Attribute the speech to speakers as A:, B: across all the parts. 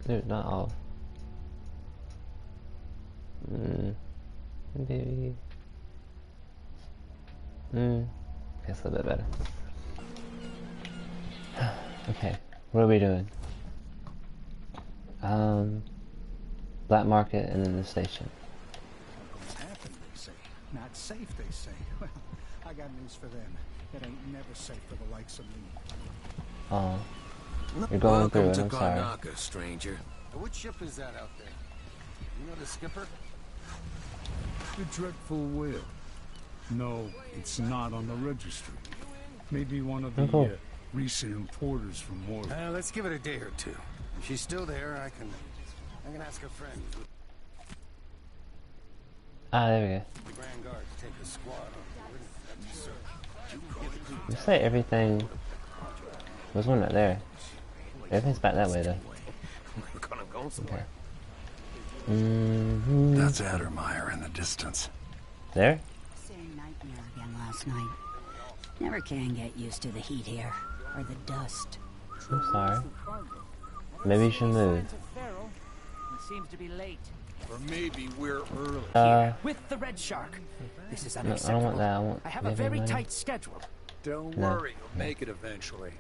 A: Dude, not off. Maybe. That's a little bit better. Okay, what are we doing? Black market and then the station.
B: What's happened, they say. Not safe, they say. Well, I got news for them. It ain't never safe for the likes of me.
A: Oh. You're going through it, I'm sorry.
C: Karnaka, stranger.
D: What ship is that out there? You know the skipper?
B: The dreadful whale. No, it's not on the registry. Maybe one of the recent importers from Morgan.
D: Let's give it a day or two. If she's still there, I can ask a friend.
A: Ah, there we go.
D: The Grand Guard to take a squad on.
A: You say everything. There's one right there. Everything's back that way though. Okay.
B: That's Addermeyer in the distance.
A: There?
E: Same nightmare again last night. Never can get used to the heat here, or the dust.
A: I'm sorry. Maybe you should move.
F: It seems to be late.
D: Or maybe we're early.
F: With the red shark. This is
A: No,
F: unacceptable.
A: I don't want that. I want.
F: I have a very tight schedule.
D: Don't
A: No.
D: worry, you'll make it eventually.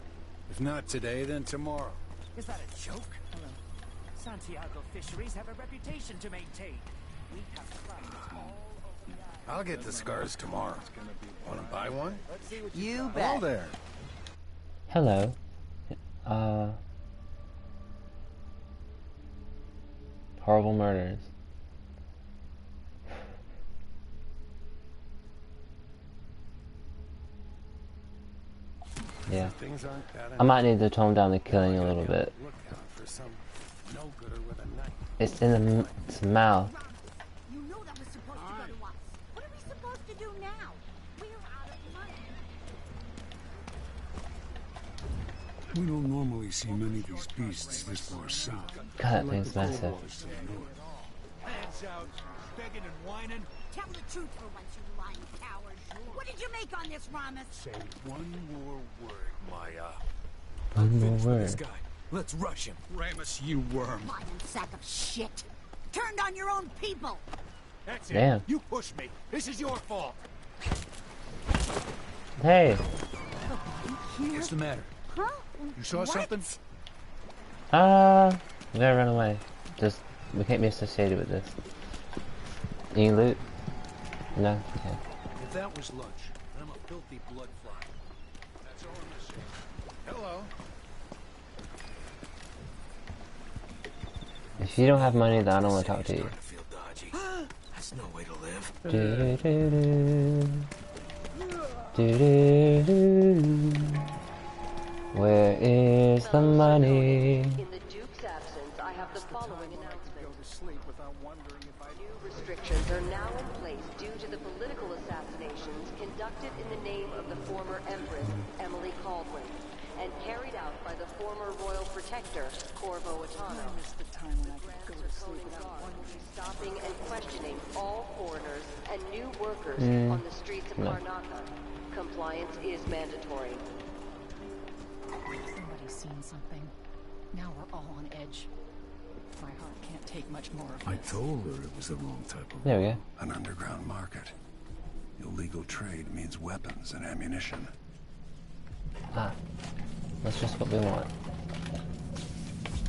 D: If not today, then tomorrow.
F: Is that a joke? Santiago fisheries have a reputation to maintain. We have clients all over the island.
D: I'll get the scars tomorrow. Want to buy one?
F: You
D: Hello there.
A: Hello. Horrible murders. Yeah.
D: Things aren't bad
A: I might need to tone down the killing a little bit.
D: Look out for some no-gooder with a knife.
A: It's in its mouth.
G: You know that was supposed to go to us. What are we supposed to do now? We're out of money.
B: We don't normally see many of these beasts this far south.
A: God, that thing's massive.
B: Hands out, begging and whining.
G: Tell the truth for once, you lying coward. What did you make on this, Ramos?
B: Say one more word, Maya.
A: One more word.
C: This guy. Let's rush him.
B: Ramus, you worm.
G: Lying sack of shit. Turned on your own people.
B: That's
A: Damn.
B: it. You pushed me. This is your fault.
A: Hey.
C: What's the matter?
G: Huh?
B: You saw
G: What?
B: something?
A: We gotta run away. Just we can't be associated with this. Any loot? No. Okay.
B: If that was lunch, I'm a filthy blood fly. That's all I'm saying.
D: Hello.
A: If you don't have money, then I don't want to talk to you.
C: Starting to feel dodgy. That's no way to live.
A: Where is the money?
H: In the Duke's absence, I have the following announcement.
B: Go to sleep without wondering if I
H: New restrictions are now in place due to the political assassinations conducted in the name of the former Empress, Emily Caldwin, and carried out by the former Royal Protector, Corvo.
E: Missed the time when I could go to sleep without wondering.
H: Stopping and questioning all foreigners and new workers on the streets of Karnaka. Compliance is mandatory.
E: Somebody's seen something. Now we're all on edge. My heart can't take much more of
B: I
E: this.
B: told her it was the wrong type of
A: There we go.
B: an underground market. Illegal trade means weapons and ammunition.
A: Ah. That's just what we want.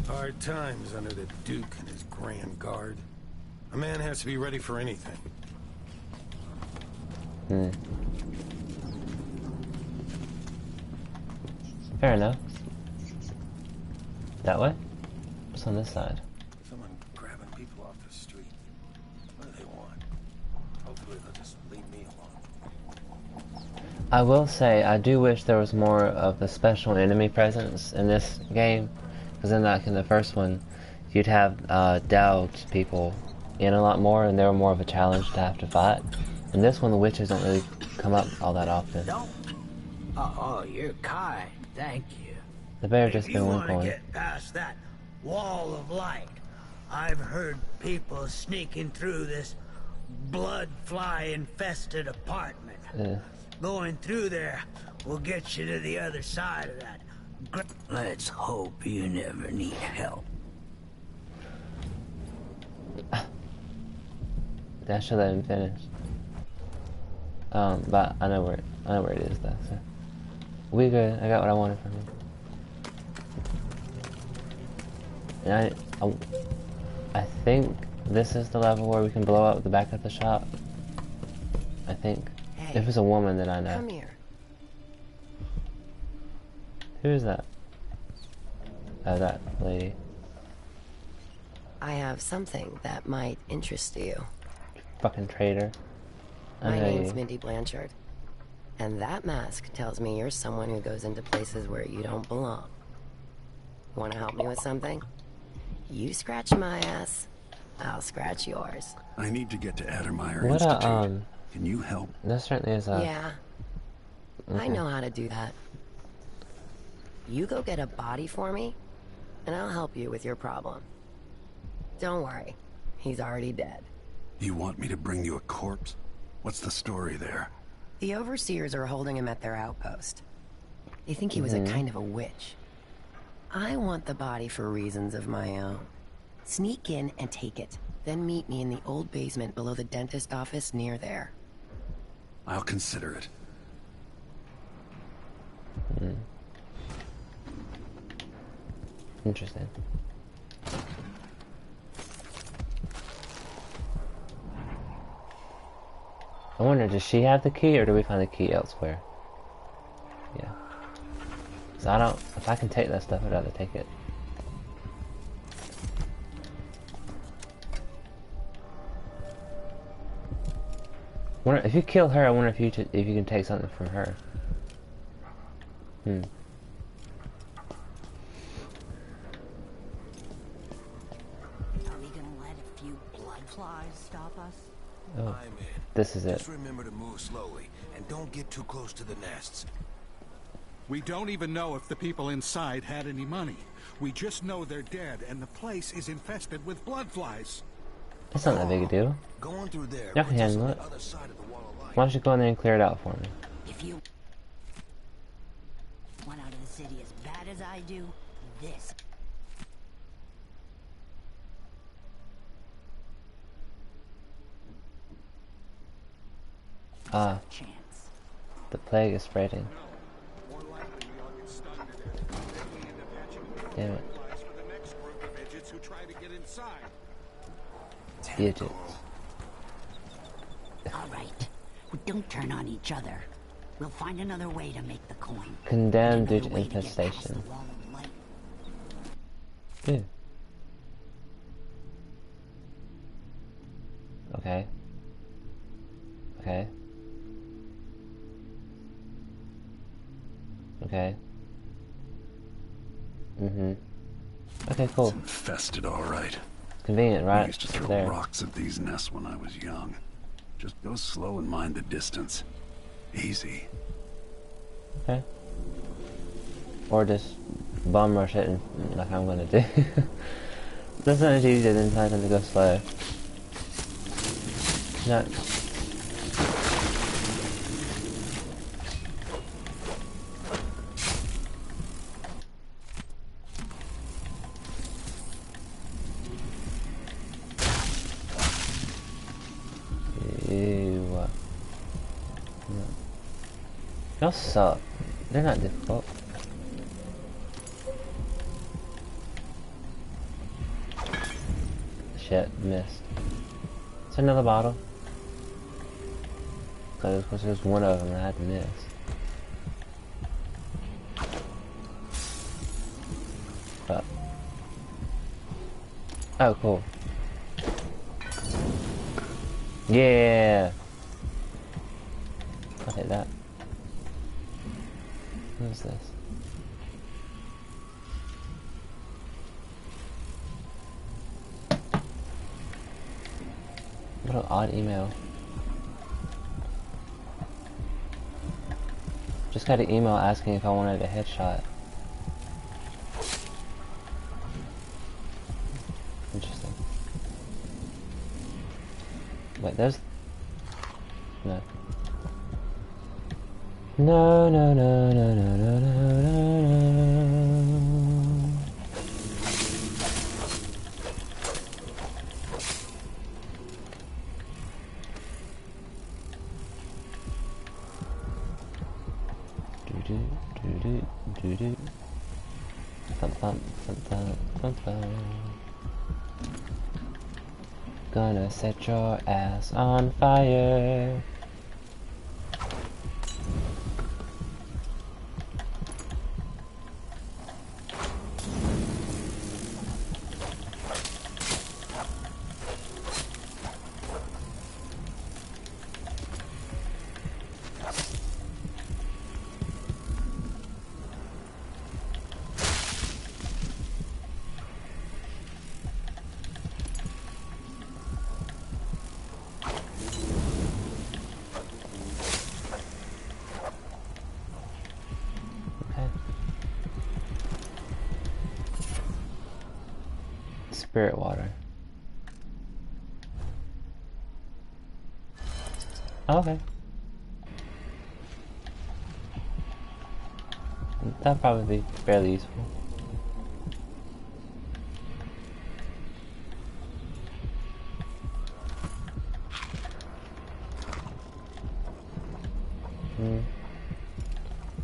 D: Hard times under the Duke and his Grand Guard. A man has to be ready for anything.
A: Fair enough. That way? What's on this side?
D: Someone grabbing people off the street. What do they want? Hopefully they'll just leave me alone.
A: I will say, I do wish there was more of the special enemy presence in this game. Because in the first one, you'd have Dowd's people in a lot more, and they were more of a challenge to have to fight. In this one, the witches don't really come up all that often.
I: Don't. Oh, you're kind. Thank you.
A: The bear just
I: If
A: been
I: you
A: one
I: want to
A: point.
I: get past that wall of light, I've heard people sneaking through this blood fly infested apartment. Going through there will get you to the other side of that. Let's hope you never need help.
A: I should let him finish. But I know where it is though. So we good. I got what I wanted from him. And I think this is the level where we can blow up the back of the shop. I think.
H: Hey,
A: if it's a woman, then I know.
H: Come here.
A: Who is that? Oh, that lady.
H: I have something that might interest you.
A: Fucking traitor.
H: My name's Mindy Blanchard. And that mask tells me you're someone who goes into places where you don't belong. Want to help me with something? You scratch my ass, I'll scratch yours.
J: I need to get to Addermeyer
A: What
J: Institute. Can you help?
A: That certainly is a...
H: Yeah. I know how to do that. You go get a body for me, and I'll help you with your problem. Don't worry. He's already dead.
J: You want me to bring you a corpse? What's the story there?
H: The overseers are holding him at their outpost. They think he was a kind of a witch. I want the body for reasons of my own. Sneak in and take it. Then meet me in the old basement below the dentist office near there.
J: I'll consider it.
A: Interesting. I wonder, does she have the key, or do we find the key elsewhere? Yeah. So I don't... If I can take that stuff, I'd rather take it. Wonder, if you kill her, I wonder if you can take something from her.
E: Are we gonna let a few blood flies stop us?
A: Oh,
C: I'm in.
A: this is it.
C: Just remember to move slowly and don't get too close to the nests.
B: We don't even know if the people inside had any money. We just know they're dead, and the place is infested with blood flies.
A: It's not that big a deal.
C: Going through there.
A: Y'all can handle it. Why don't you go in there and clear it out for me?
E: If you want out of the city as bad as I do, this.
A: Ah,
E: Chance.
A: the plague is spreading.
B: More likely we all get stung to death. Then we end up hatching
A: Damn it.
B: flies for the next group of idiots who try to get inside.
A: Idiots.
E: All right. We don't turn on each other. We'll find another way to make the coin.
A: Condemned due
E: Another
A: to
E: way to get past
A: infestation.
E: the wall of light.
A: Yeah. Okay. Okay. Okay. Okay, cool.
J: It's infested, all right.
A: Convenient, right?
J: I used to throw
A: There.
J: rocks at these nests when I was young. Just go slow and mind the distance. Easy.
A: Okay. Or just bum rush it and like I'm gonna do. That's not as easy than trying to go slow. No. Ew. Y'all suck. They're not difficult. Shit, missed. Is there another bottle? Because there's one of them that I had to miss. But. Oh, cool. Yeah! I'll take that. What is this? What an odd email. Just got an email asking if I wanted a headshot. Interesting. Wait, there's... No. No, no, no, no, no, no, no, no, no. Thump, thump, thump, thump, thump, thump. Gonna set your ass on fire. Spirit water. Okay. That'd probably be fairly useful.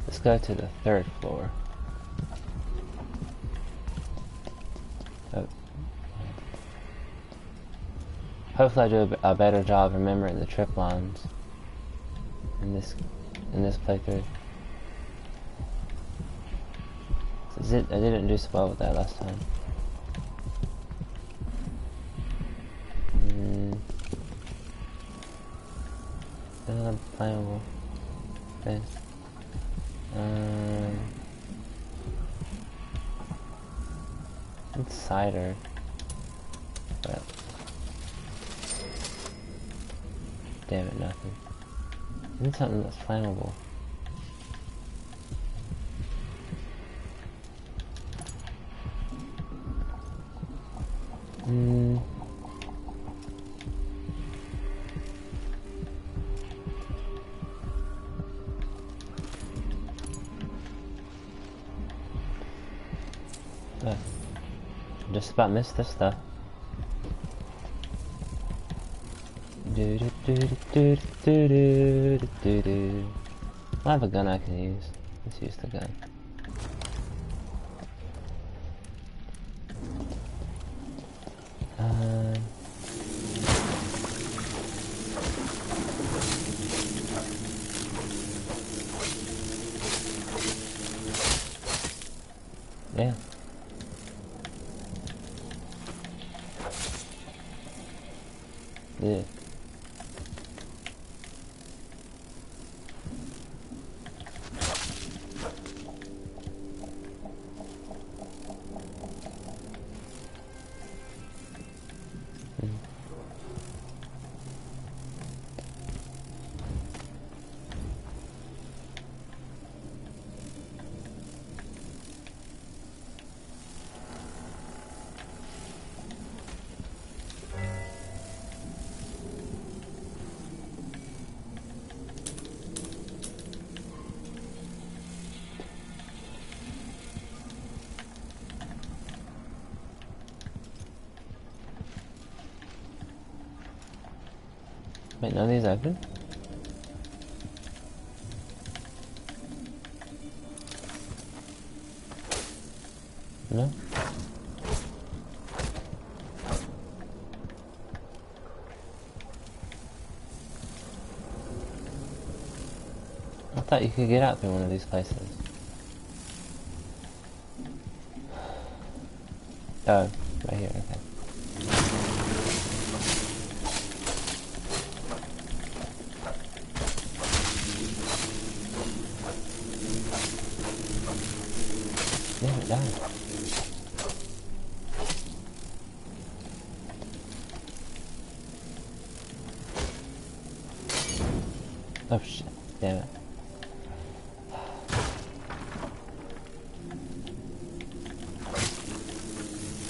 A: Let's go to the 3rd floor. Oh. Hopefully I do a better job remembering the trip lines in this playthrough. I didn't do so well with that last time. Flammable. Okay. It's cider. But damn it, nothing. I need something that's flammable. Just about missed this stuff. I have a gun I can use. Let's use the gun. Yeah. Yeah. Wait, none of these open? No? I thought you could get out through one of these places. Oh, right here, okay. Damn it, died. Oh shit, damn it.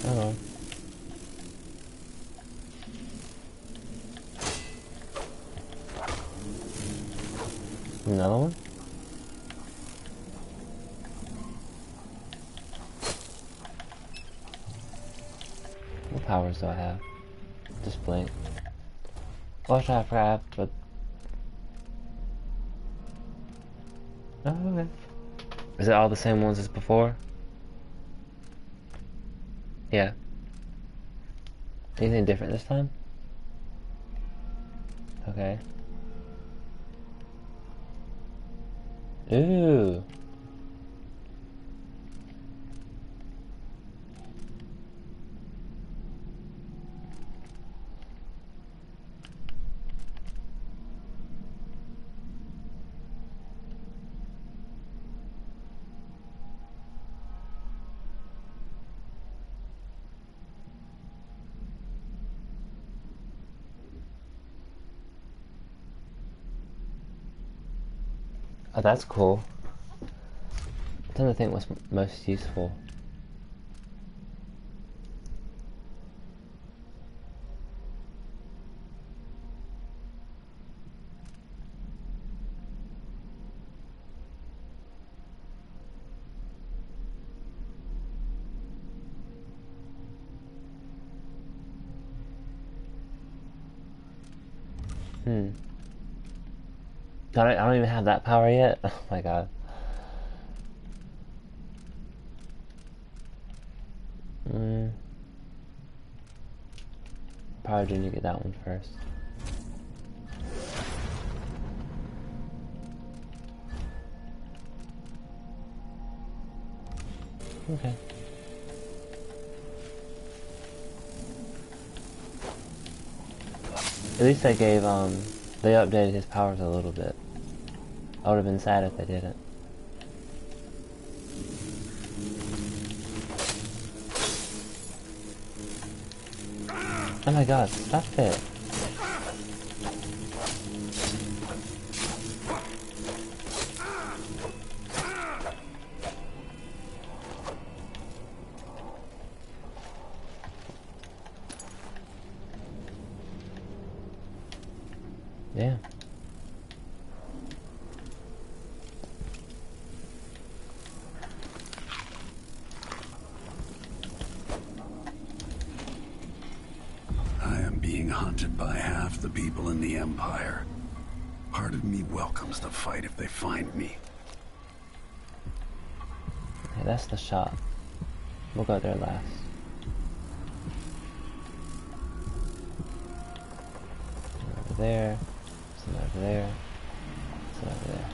A: Oh. Another one? What powers do I have? Just blink. Watch out for app, but... Oh, okay. Is it all the same ones as before? Yeah. Anything different this time? Okay. Ooh. Oh, that's cool. I'm trying to think what's most useful. I don't even have that power yet. Oh my god. Probably do need to get that one first. Okay. At least they gave, they updated his powers a little bit. I would have been sad if they didn't. Oh my god, stop it. Yeah.
J: I am being hunted by half the people in the Empire. Part of me welcomes the fight if they find me.
A: Okay, that's the shop. We'll go there last. Over there. Some over there. Some over there.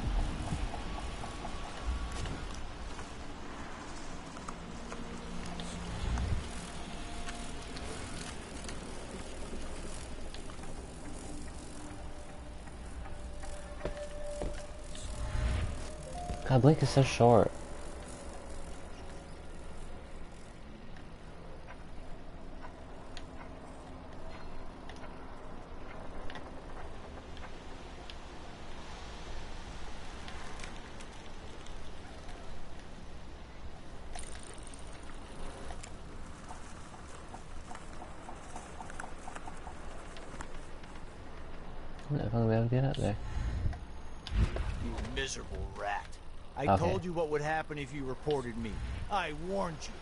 A: God, Blink is so short. I don't know if I'm gonna be able to get up there.
F: You miserable rat. I
A: Okay.
F: told you what would happen if you reported me. I warned you.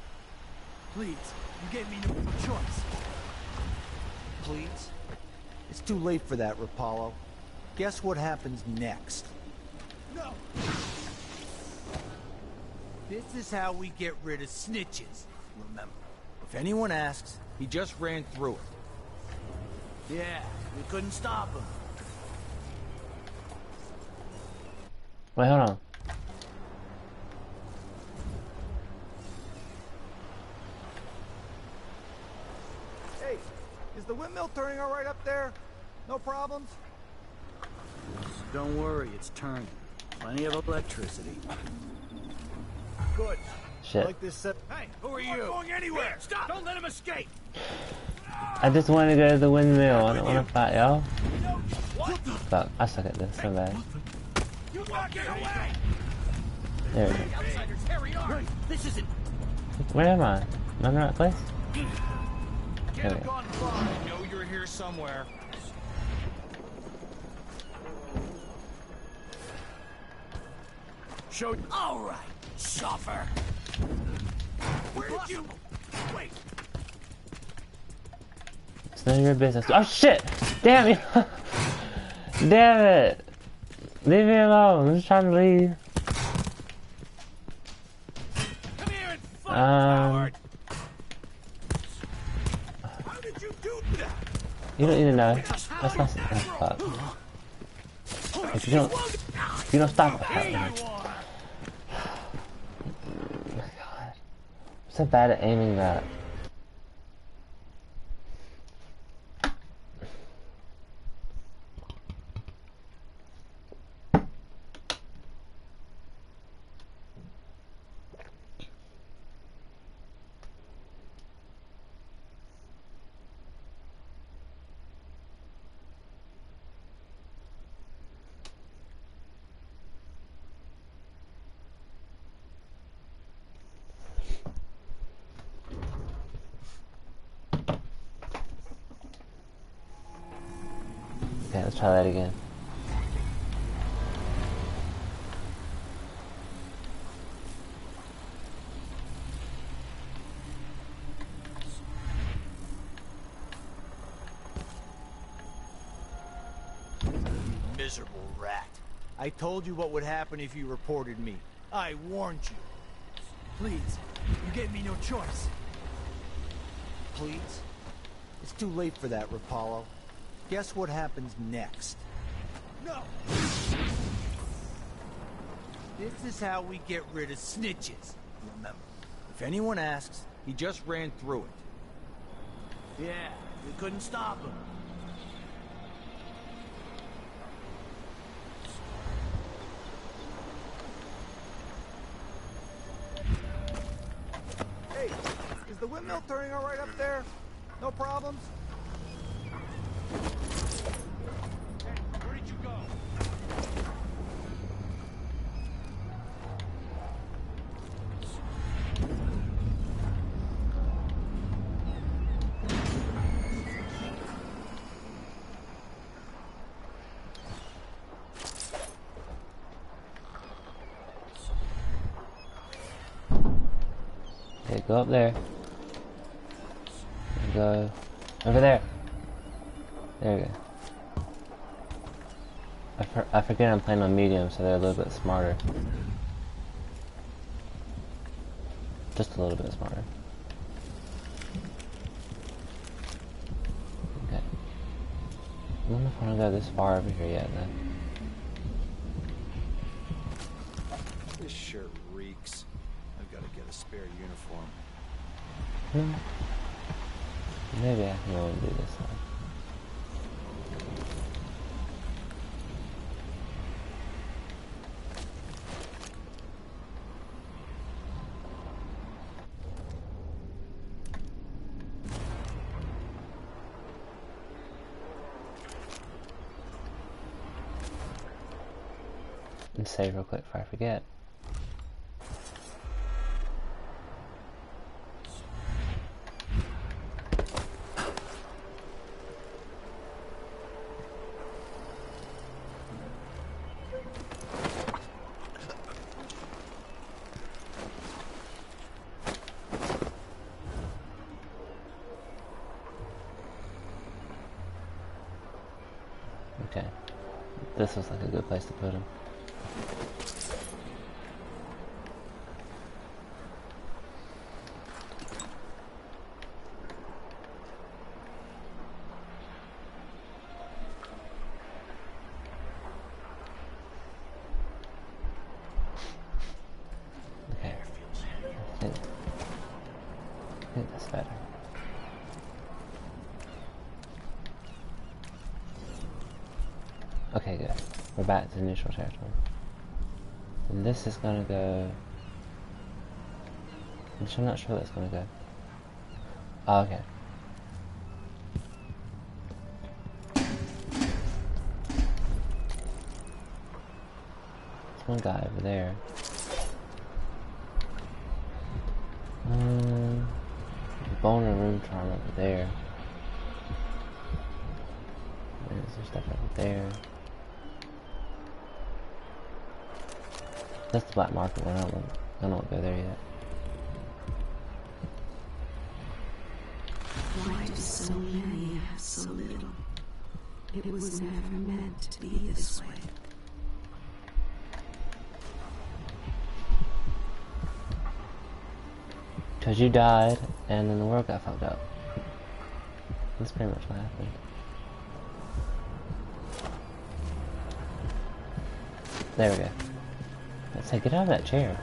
F: Please, you gave me no choice. Please? It's too late for that, Rapallo. Guess what happens next? No! This is how we get rid of snitches. Remember, if anyone asks, he just ran through it. Yeah, we couldn't stop him.
A: Wait, hold on.
F: Hey, is the windmill turning all right up there? No problems?
I: Don't worry, it's turning. Plenty of electricity.
F: Good.
A: Shit.
F: Like this set. Hey, who are you? I'm going anywhere. Stop! Don't let him escape.
A: I just want to go to the windmill. I don't want to fight y'all.
F: What?
A: Fuck, I suck at this so bad.
F: You walk it away.
A: There we go.
F: Outsiders, hurry on. This isn't.
A: Where am I? Am I in the right place?
F: Get a gun far. I know you're here somewhere. Show. All right, suffer. Where did you? Wait.
A: It's none of your business. Oh shit! Damn it! Damn it! Leave me alone. I'm just trying to leave.
F: Come here and fight, coward.
A: You don't need to know. That's not fuck. If you don't stop it. Oh my god. I'm so bad at aiming that. Okay, let's try that again.
F: Miserable rat. I told you what would happen if you reported me. I warned you.
K: Please, you gave me no choice.
F: Please? It's too late for that, Rapallo. Guess what happens next?
K: No!
F: This is how we get rid of snitches. Remember, if anyone asks, he just ran through it.
K: Yeah, we couldn't stop him.
F: Hey, is the windmill turning all right up there? No problems?
K: Where did you go?
A: Okay, go up there. Go over there. There we go. I forget I'm playing on medium, so they're a little bit smarter. Just a little bit smarter. Okay. I don't know if I want to go this far over here yet, though.
C: This shirt reeks. I've got to get a spare uniform.
A: Maybe I can go and do this one. And save real quick before I forget. Okay. This looks like a good place to put him. Okay. I think that's better. Okay, good. We're back to neutral territory. And this is gonna go... I'm not sure where that's gonna go. Oh, okay. There's one guy over there. Boner room charm over there. There's some stuff over there. That's the black market one. I don't want to go there yet.
L: Why do so many have so little? It was never meant to be this way.
A: Because you died, and then the world got fucked up. That's pretty much what happened. There we go. Let's say, get out of that chair.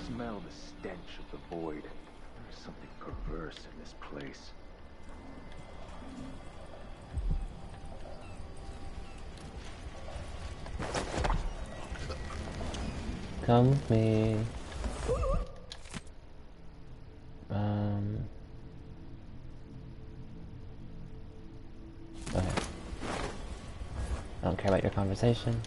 D: Smell the stench of the void. There's something perverse in this place.
A: Come with me. Okay. I don't care about your conversation.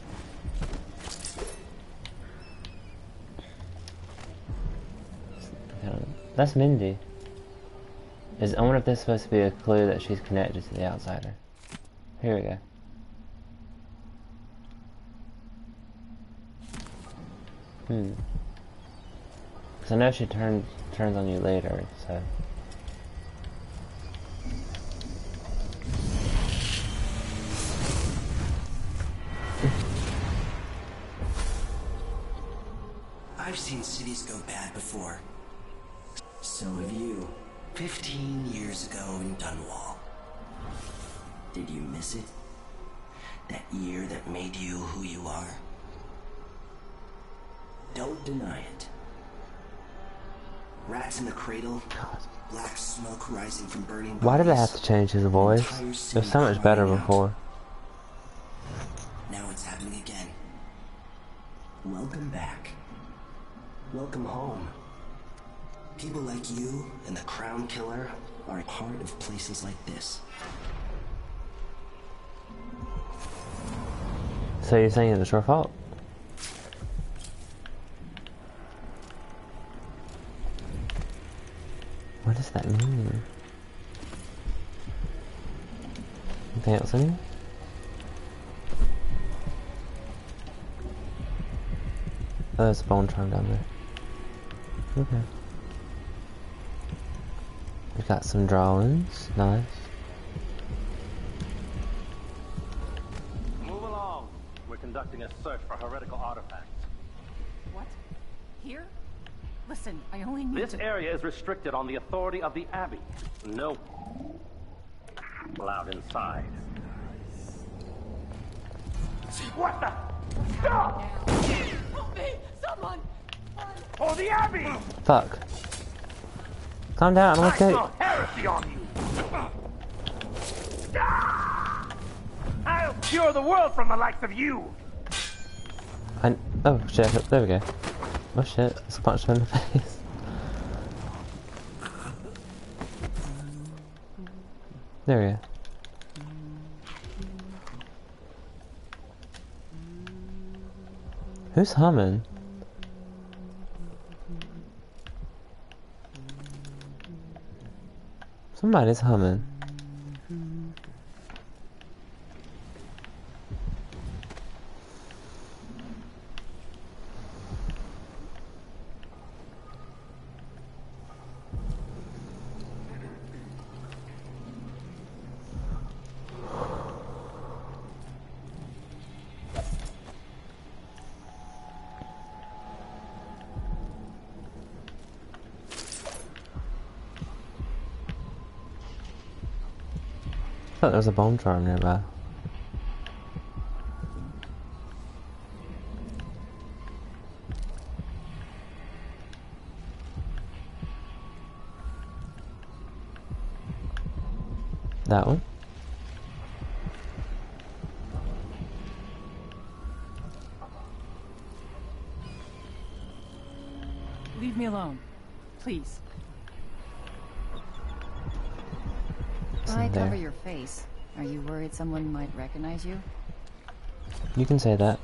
A: That's Mindy. I wonder if this is supposed to be a clue that she's connected to the outsider. Here we go. Because I know she turns on you later, so.
M: I've seen cities go bad before. So have you. 15 years ago in Dunwall. Did you miss it? That year that made you who you are? Don't deny it. Rats in the cradle, black smoke rising from burning bodies.
A: Why did I have to change his voice? It was so much better before.
M: Now it's happening again. Welcome back. Welcome home. People like you and the Crown Killer are a part of places like this.
A: So you're saying it's your fault? What does that mean? Anything else in here? Oh, there's a bone charm down there. Okay. We got some drawings. Nice.
N: Move along. We're conducting a search for heretical artifacts.
O: What? Here? Listen, I only need
N: This area is restricted on the authority of the Abbey. No allowed inside. What the? Stop!
O: Help me! Someone!
N: For the Abbey!
A: Fuck. Calm down, I'm
N: I
A: okay.
N: smell heresy on you! I'll cure the world from the likes of you!
A: Oh shit, there we go. Oh shit, just punched him in the face. There we go. Who's humming? Somebody's humming. I thought there was a bone charm nearby. That one?
O: Leave me alone. Please.
P: Why cover your face? Are you worried someone might recognize you?
A: You can say that.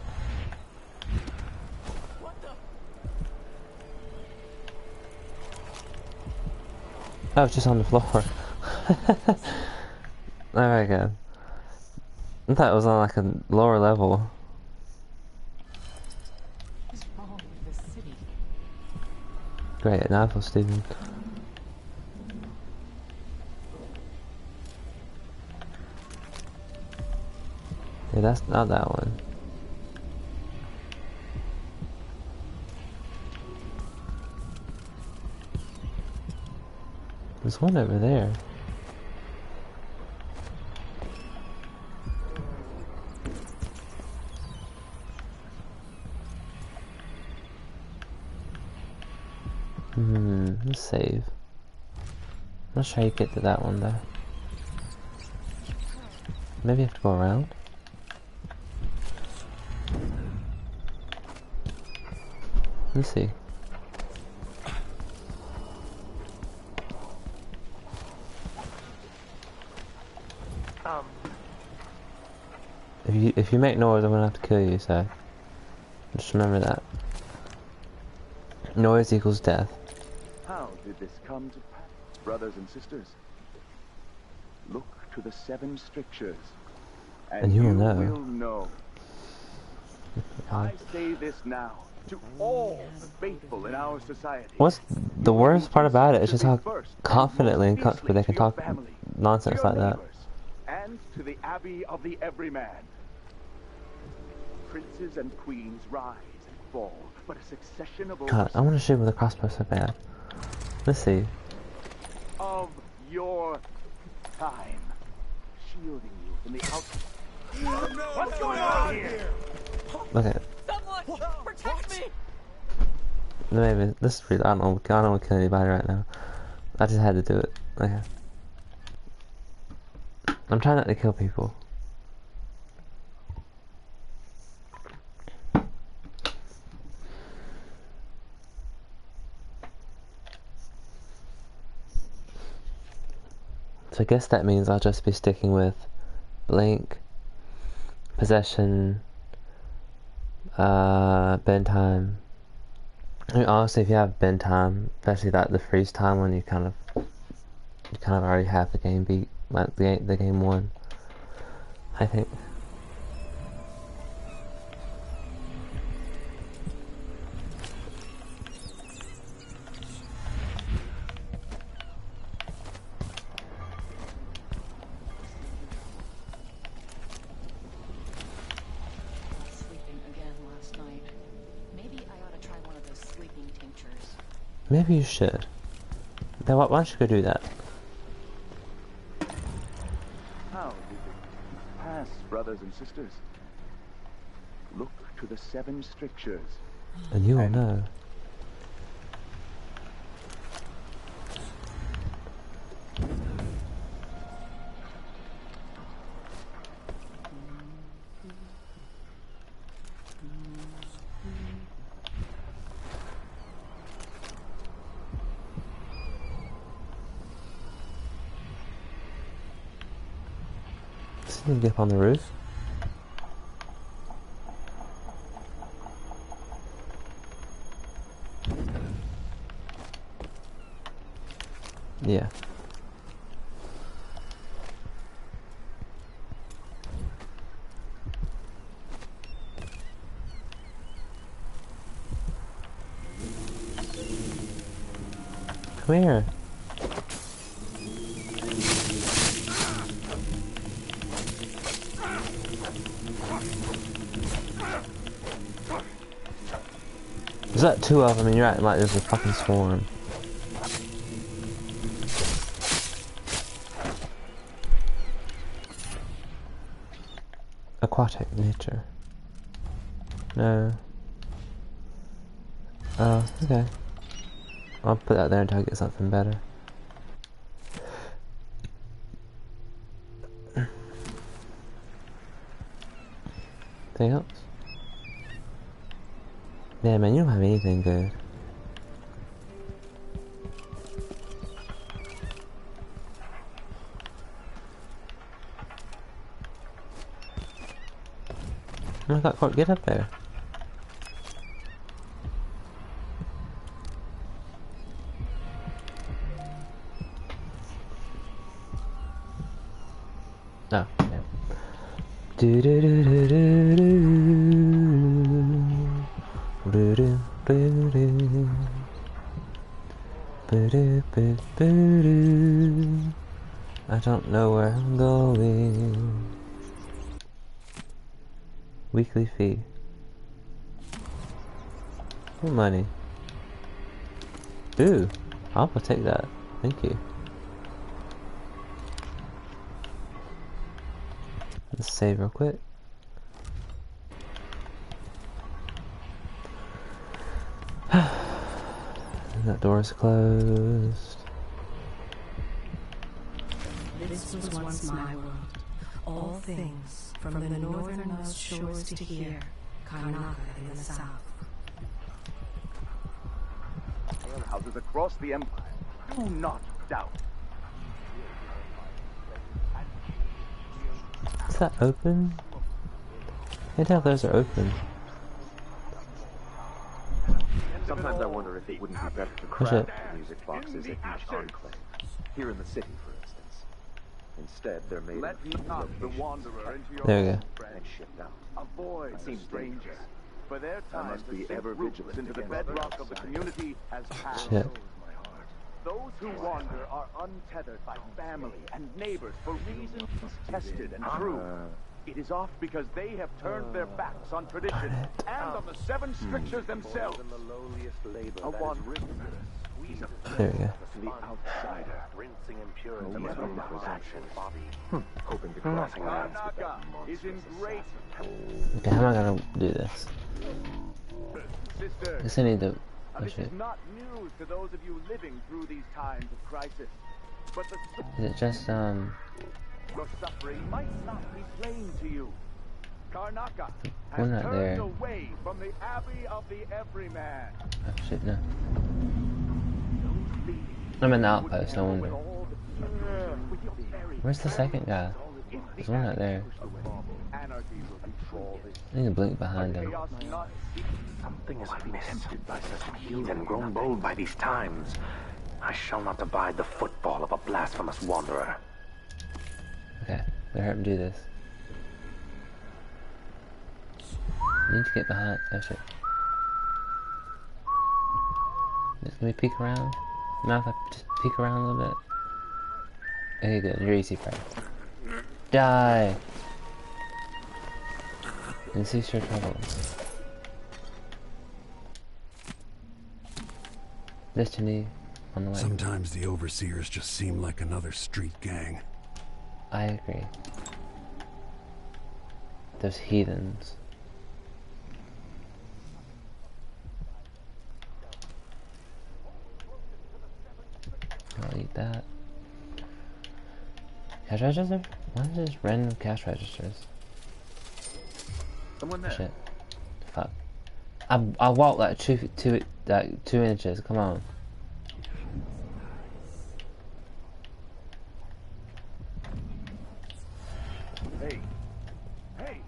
A: Oh, it's just on the floor. There we go. I thought it was on like a lower level.
O: What's wrong with this
A: Great, now I feel stupid. Yeah, that's not that one. There's one over there. Let's save. I'm not sure how you get to that one though. Maybe you have to go around? Let's see. If you make noise, I'm gonna have to kill you, so just remember that. Noise equals death.
Q: How did this come to pass, brothers and sisters? Look to the 7 strictures, and you will know. I say this now to all the faithful in our society.
A: What's the worst part about it is just how confidently and comfortably they can talk nonsense like that.
Q: And to the abbey of the everyman. Princes and queens rise and fall, but a succession of
A: God, I want to shoot with a crossbow so bad. Let's see.
Q: Of your time, shielding you from the outside. What's going on here?
A: Okay.
O: Someone protect me!
A: Maybe this is really. I don't want to kill anybody right now. I just had to do it. Okay. I'm trying not to kill people. So I guess that means I'll just be sticking with Blink, Possession, bend time. I mean, honestly, if you have bend time, especially the freeze time one, you kind of already have the game beat, like the game won, I think. Maybe you should. Now, why don't you go do that?
Q: How did it pass, brothers and sisters? Look to the 7 strictures.
A: And you will know. You can get up on the roof. Yeah. Come here. There's like 2 of them and you're acting like there's a fucking swarm. Aquatic nature. No. Oh, okay. I'll put that there until I get something better. Anything else? Yeah, man, you don't have anything good. Oh my god, get up there. No. Oh, yeah. Do do do do do do do do do do. I don't know where I'm going. Weekly fee. More money. Ooh, I'll take that. Thank you. Let's save real quick. And that door is closed.
L: This was once my world. All things, from the northernmost shores to here, Karnaca in the south.
Q: Houses across the empire. Do not doubt.
A: Is that open? I can't tell if those are open.
Q: Sometimes I wonder if it wouldn't be better to craft the music boxes at each enclave. Here in the city, for instance. Instead, they're made of the wanderer into your
A: there we go.
Q: And shipped out. Avoid strangers. For their time must be ever vigilant into the bedrock of the community has passed.
A: Shit.
Q: Those who wander are untethered by family and neighbors for reasons tested and true. It is oft because they have turned their backs on tradition and on the seven strictures themselves. A wanderer.
A: There we go.
Q: The outsider. Rinsing impurity from the action. Hoping to cross Karnaca is in great.
A: Okay, how am I gonna do this? I guess I need to push
Q: This
A: it.
Q: is not news to those of you living through these times of crisis. But
A: Is it just
Q: your suffering might not be plain to you. Karnaca
A: We're
Q: has
A: not
Q: turned
A: there.
Q: away from the Abbey of the Everyman.
A: Oh shit, no. I'm in the outpost, no wonder. Where's the second guy? There's one right there. I need to blink behind him.
D: Something is amiss. Tempted by such heathen, grown bold by these times. I shall not abide the footfall of a blasphemous wanderer.
A: Okay, let her do this. I need to get behind. Oh shit. Let me peek around. Now if I just peek around a little bit. Okay, good. You're easy prey. Die! And cease your troubles. Destiny on the way.
J: Sometimes the overseers just seem like another street gang.
A: I agree. Those heathens. I'll eat that. Cash register? Why is it just random cash registers?
Q: Someone there.
A: Shit. Fuck. I walked like two inches. Come on.
Q: Hey. Hey.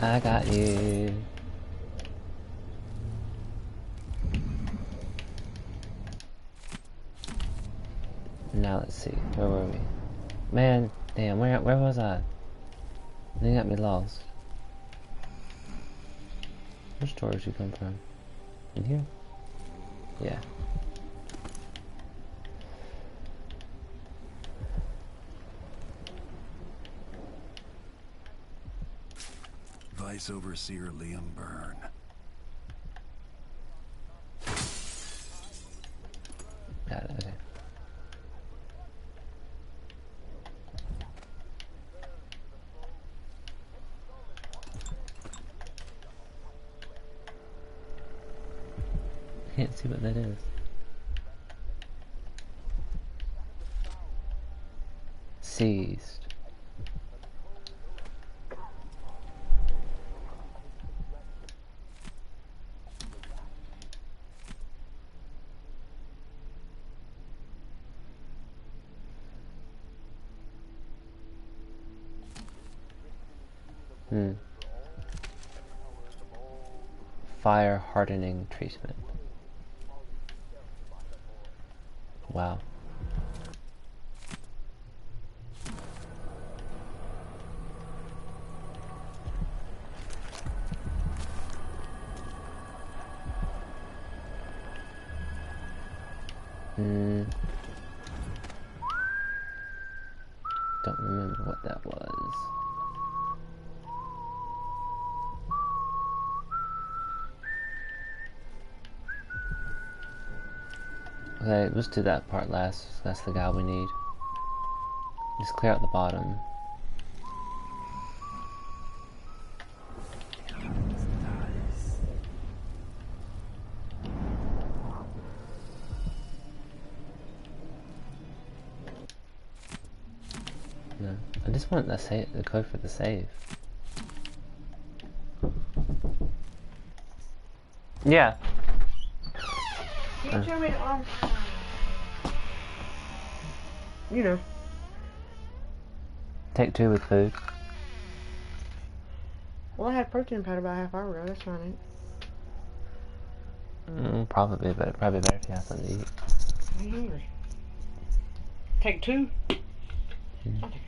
A: I got you. Now let's see. Where were we? Man, damn, where was I? They got me lost. Which door did you come from? In here? Yeah.
J: Vice Overseer Liam Byrne.
A: Got it, okay. Can't see what that is. Seized. Fire hardening treatment. Wow. Don't remember what that was. Okay, let's do that part last. That's the guy we need. Just clear out the bottom. No, I just want the code for the save. Yeah.
R: Can you tell me to, you know.
A: Take 2 with food.
R: Well, I had protein powder about a half hour ago. That's not it.
A: Probably better if you have something to eat.
R: I'm hungry. Take 2? I'll take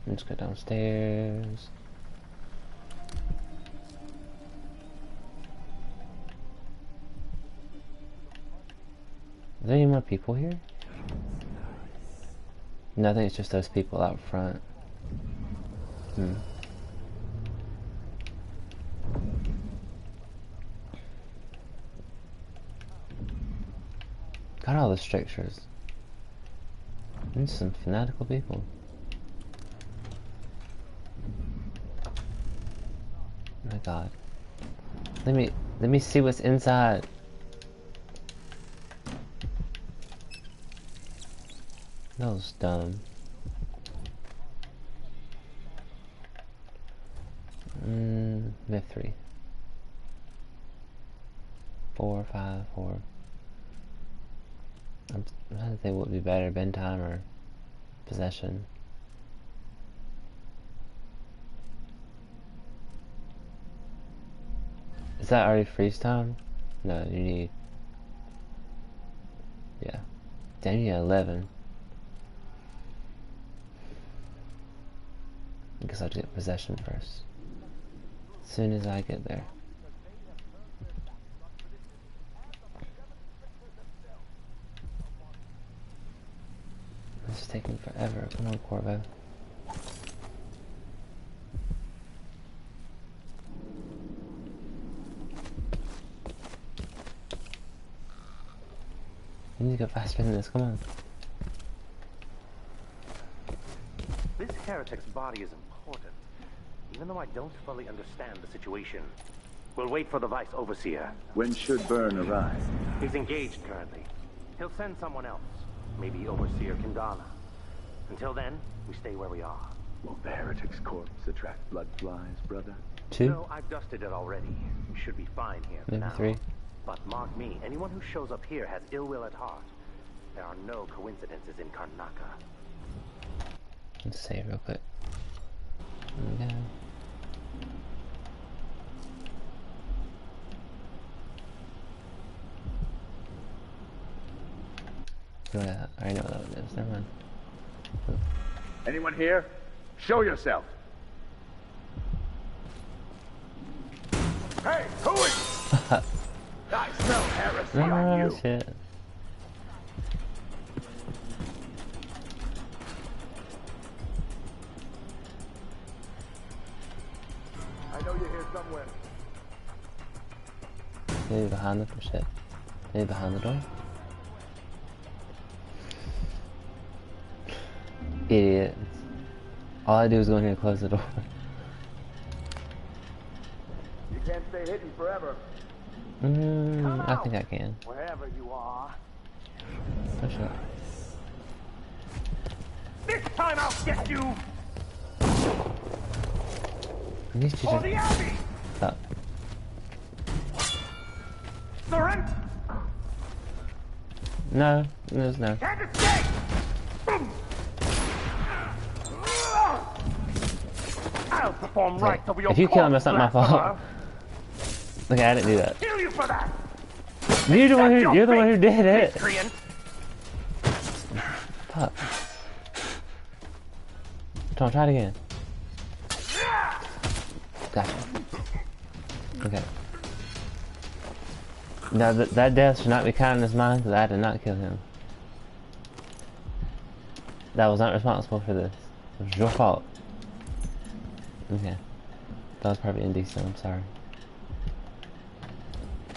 A: Let's go downstairs. Are there any more people here? No, I think it's just those people out front. Got all the strictures. There's some fanatical people. Oh my god. Let me see what's inside. That was dumb. We have 3. 4, 5, 4. I'm trying to think what would be better, bend time or possession. Is that already freeze time? No, you need... Yeah. Damn, you got 11. I guess I'll get possession first. As soon as I get there. This is taking forever. Come on, Corvo. You need to go faster than this, come on.
D: This heretic's body is important, even though I don't fully understand the situation. We'll wait for the Vice Overseer.
Q: When should Byrne arrive?
D: He's engaged currently. He'll send someone else, maybe Overseer Kindana. Until then, we stay where we are.
Q: Will the heretic's corpse attract blood flies, brother?
A: 2?
D: No, I've dusted it already. We should be fine here for
A: Maybe
D: now.
A: 3.
D: But mark me, anyone who shows up here has ill will at heart. There are no coincidences in Karnaka.
A: Let's save real quick. There we go. Yeah, I already know what that one is. Never mind.
Q: Anyone here? Show yourself. Hey, who is? I smell heresy on you.
A: Shit.
Q: I know you're here somewhere.
A: Maybe behind the shit. Maybe behind the door. Idiot. All I do is go in here and close the door.
Q: You can't stay hidden forever.
A: I think I can.
Q: Wherever you are.
A: Oh shit.
N: This time I'll get you!
A: I need you
N: For the
A: to
N: Abbey!
A: stop.
N: Surrender!
A: No, there's no.
N: Can't escape! I'll perform rites over your
A: If you kill him, that's not my
N: corpse,
A: fault. Look, I didn't do that.
N: Kill you for that!
A: You're the one who did it.
N: Miscreant.
A: Fuck. Come on, try it again. Gotcha. Okay. Now that death should not be counted as mine because I did not kill him. That was not responsible for this. It was your fault. Okay. That was probably indecent, I'm sorry.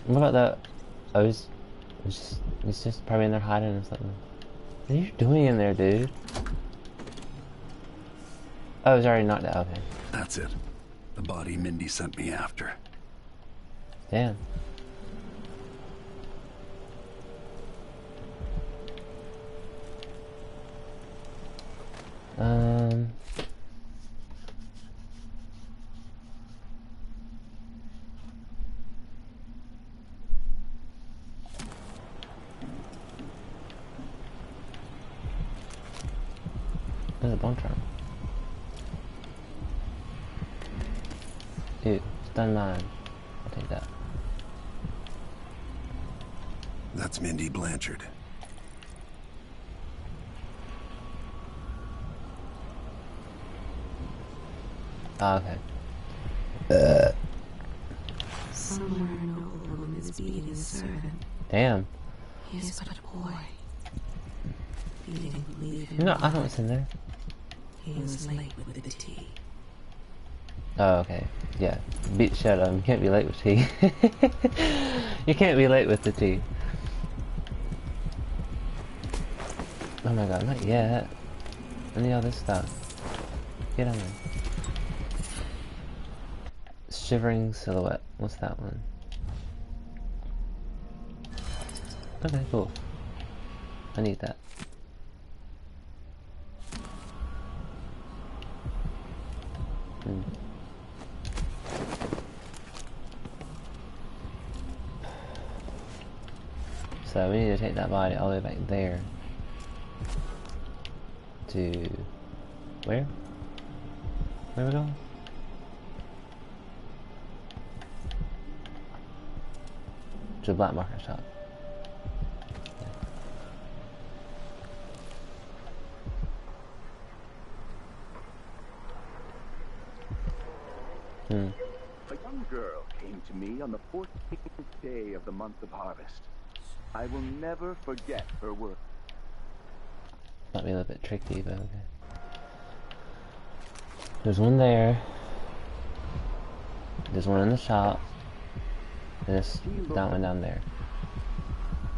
A: What about that? Oh, he's just probably in there hiding or something. What are you doing in there, dude? Oh, he's already knocked out. Okay.
J: That's it. The body Mindy sent me after.
A: Damn. There's a bunch of them. Dude, stun mine. I'll take that.
J: That's Mindy Blanchard.
A: Oh, okay.
L: Somewhere a noble woman is beating his servant.
A: Damn.
L: He is but a boy. You didn't leave him.
A: No, I know what's in there.
L: He was late with the tea.
A: Oh, okay. Yeah. Shut up. You can't be late with tea. You can't be late with the tea. Oh my god, not yet. I need all this stuff. Get on there. Shivering Silhouette. What's that one? Okay, cool. I need that. So we need to take that body all the way back there. To where? Where are we going? To the black market shop.
Q: A young girl came to me on the 14th day of the month of harvest. I will never forget her work.
A: Might be a little bit tricky, but okay. There's one there. There's one in the shop. And there's that one down there.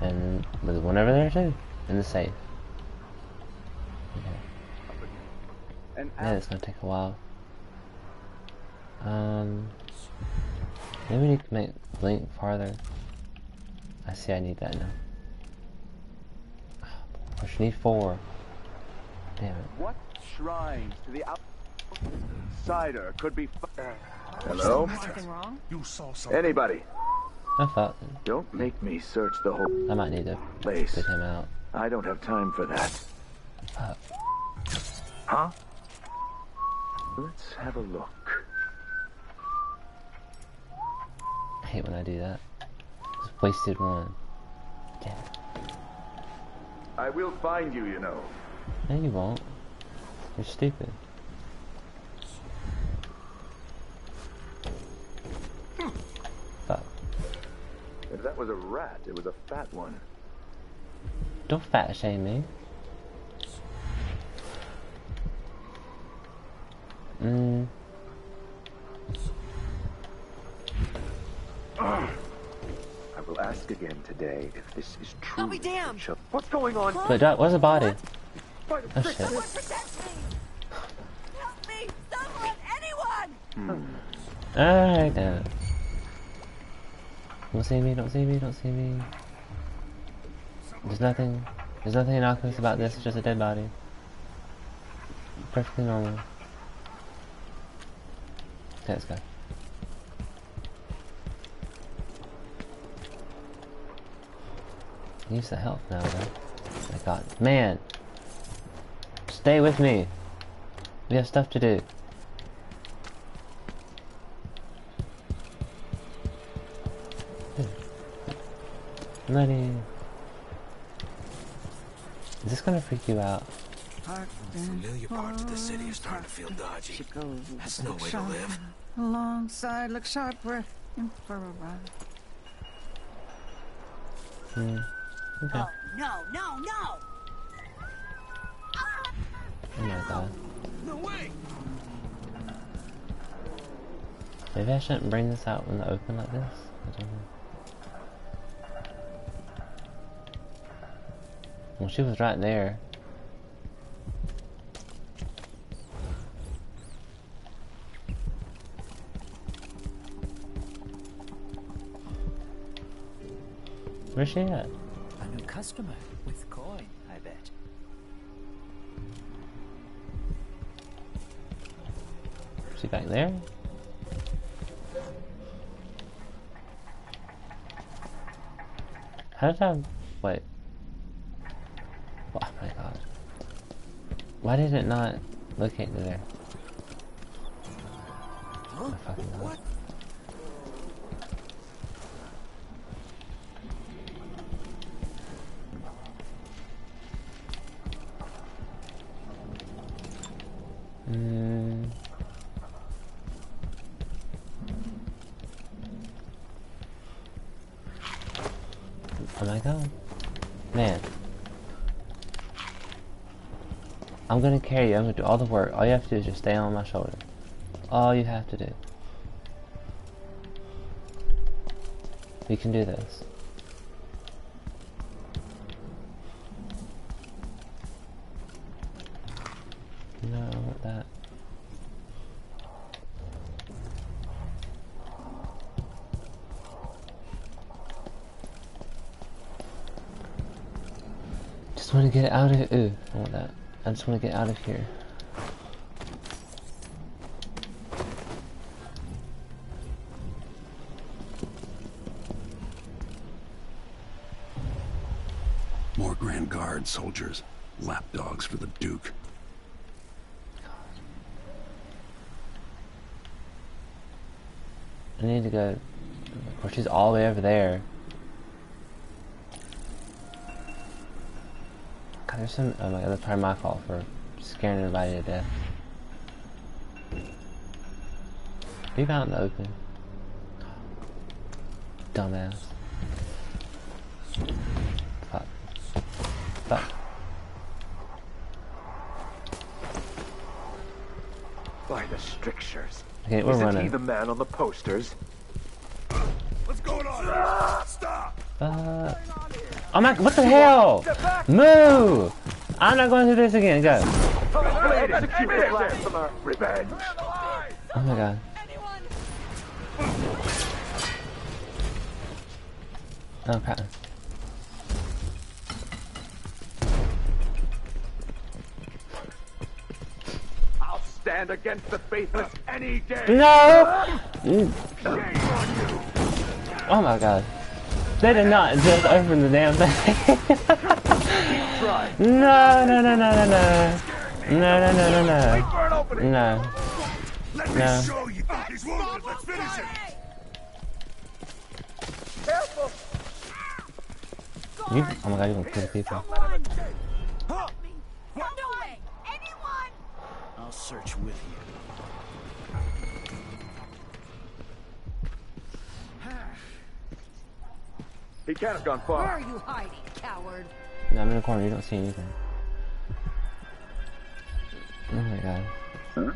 A: And there's one over there too. In the safe. Okay. Yeah, it's gonna take a while. Maybe we need to make Blink farther. I see I need that now. I should need 4. Damn it.
Q: What shrines to the outsider could be Hello?
O: Something wrong?
Q: You saw something. Anybody?
A: I thought.
Q: Don't make me search the whole
A: I might need to
Q: place.
A: get him out.
Q: I don't have time for that.
A: Fuck.
Q: Huh? Let's have a look.
A: I hate when I do that. Just wasted one. Damn it.
Q: I will find you, you know.
A: No, you won't. You're stupid. Fuck.
Q: If that was a rat, it was a fat one.
A: Don't fat shame me.
Q: I will ask again today if this is true.
O: I'll be damned!
Q: What's going on?
A: But that was a body. Oh shit.
O: Someone protect me! Help me! Someone! Anyone!
A: Alright then. Don't see me, don't see me, don't see me. There's nothing innocuous about this, it's just a dead body. Perfectly normal. Okay, let's go. Use the health now, though. My god. Man! Stay with me! We have stuff to do. Money. Is this gonna freak you out?
F: The familiar parts of the city are starting to feel dodgy. That's no way to live.
S: Alongside, look sharp, we're in for a ride.
A: Okay.
G: Oh, no!
A: Oh my god.
F: No way!
A: Maybe I shouldn't bring this out in the open like this? I don't know. Well, she was right there. Where's she at?
T: A new customer with coin, I bet.
A: Is she back there? How did I... Wait. Oh my god. Why did it not locate me there?
F: Huh? What?
A: Oh my god. Man. I'm gonna carry you. I'm gonna do all the work. All you have to do is just stay on my shoulder. All you have to do. You can do this. No, I want that. Just want to get out of. Ooh, I want that. I just want to get out of here.
J: More Grand Guard soldiers, lapdogs for the Duke.
A: I need to go. Of course, she's all the way over there. God, there's some. Oh my god, that's probably my fault for scaring everybody to death. Leave out in the open. Dumbass. Fuck. Fuck.
D: By the strictures.
A: Okay, we're
D: Isn't
A: running.
D: he the man on the posters?
B: What's going on here? Stop!
A: Oh my, what the hell? Move! I'm not going through this again, go.
D: Revenge.
A: Oh my god. Oh crap.
D: I'll stand against the faithless any day.
A: No! Oh my god. They did not just open the damn thing. No, no, no, no, no, no. No, no, no, no, no. No.
B: Let
A: No.
B: me show you. He's wounded. Let's finish it.
D: Careful.
A: You, oh my god, you're gonna kill people.
G: Help me! No way! Anyone!
F: I'll search with you.
D: He can't have gone
G: Where
D: far.
G: are you hiding, coward?
A: No, I'm in the corner, you don't see anything. Oh my god.
D: Huh?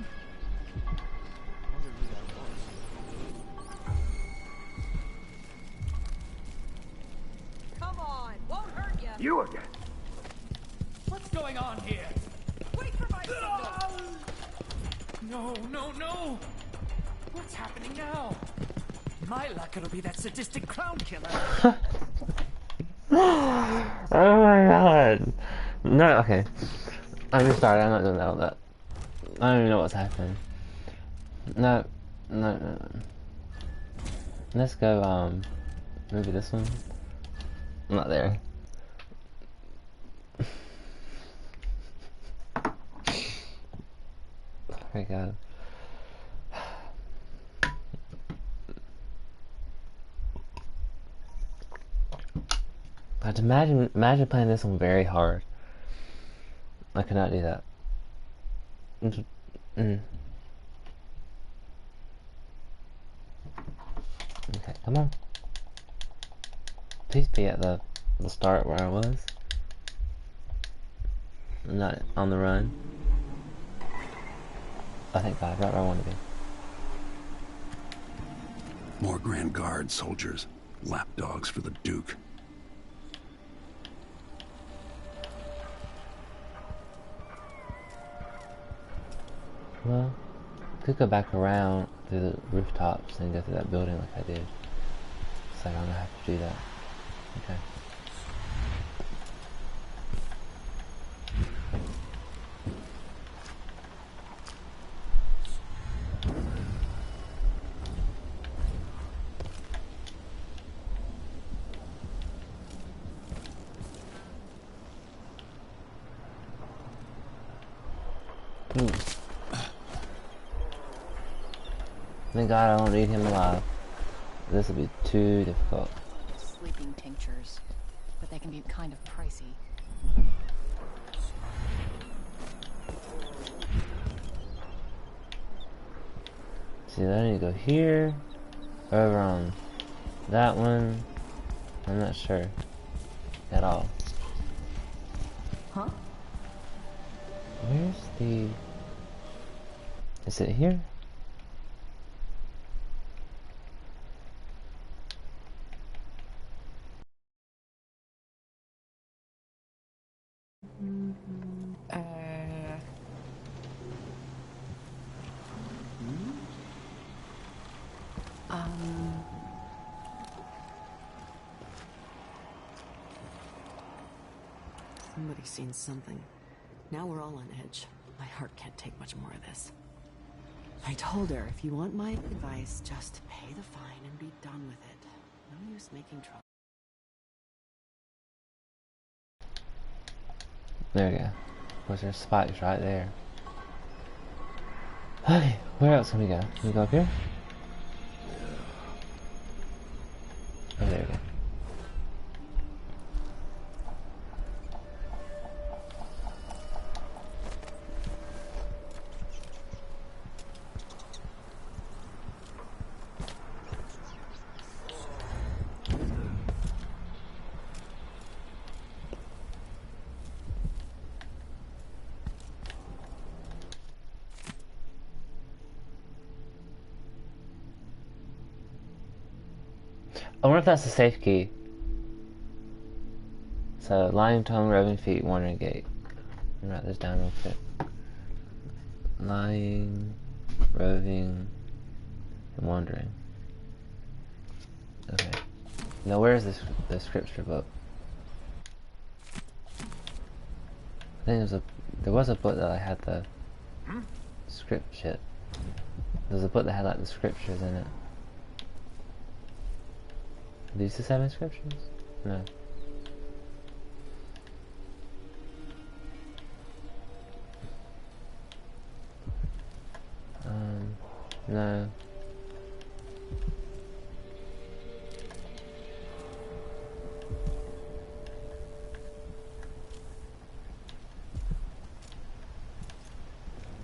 G: Come on, won't hurt you.
D: You again.
T: What's going on here?
G: Wait for my signal.
T: No, no, no! What's happening now? My luck, it'll be that sadistic clown killer.
A: Oh my god. No, okay. I'm sorry, I'm not doing that. I don't even know what's happening. No, no, no, no. Let's go, maybe this one. I'm not there. Oh my god. But imagine playing this one very hard. I cannot do that. Okay, come on. Please be at the start where I was. I'm not on the run. I think right where I want to be.
J: More Grand Guard soldiers. Lapdogs for the Duke.
A: Well, could go back around through the rooftops and go through that building like I did. So I'm gonna have to do that. Okay. Thank God I don't need him alive. This will be too difficult.
P: Sleeping tinctures, but they can be kind of pricey.
A: See, I need to go here, over on that one. I'm not sure at all.
P: Huh?
A: Where's the... Is it here?
L: Somebody's seen something. Now we're all on edge. My heart can't take much more of this. I told her, if you want my advice, just pay the fine and be done with it. No use making trouble.
A: There we go. Was there spikes right there? Okay, where else can we go? Can we go up here? Oh, there we go. I wonder if that's the safe key. So, lying tongue, roving feet, wandering gate. Let me write this down real quick. Lying, roving, and wandering. Okay. Now, where is this the scripture book? I think there was a book that I had the script shit. There was a book that had like the scriptures in it. Are these the 7 scriptures? No. No.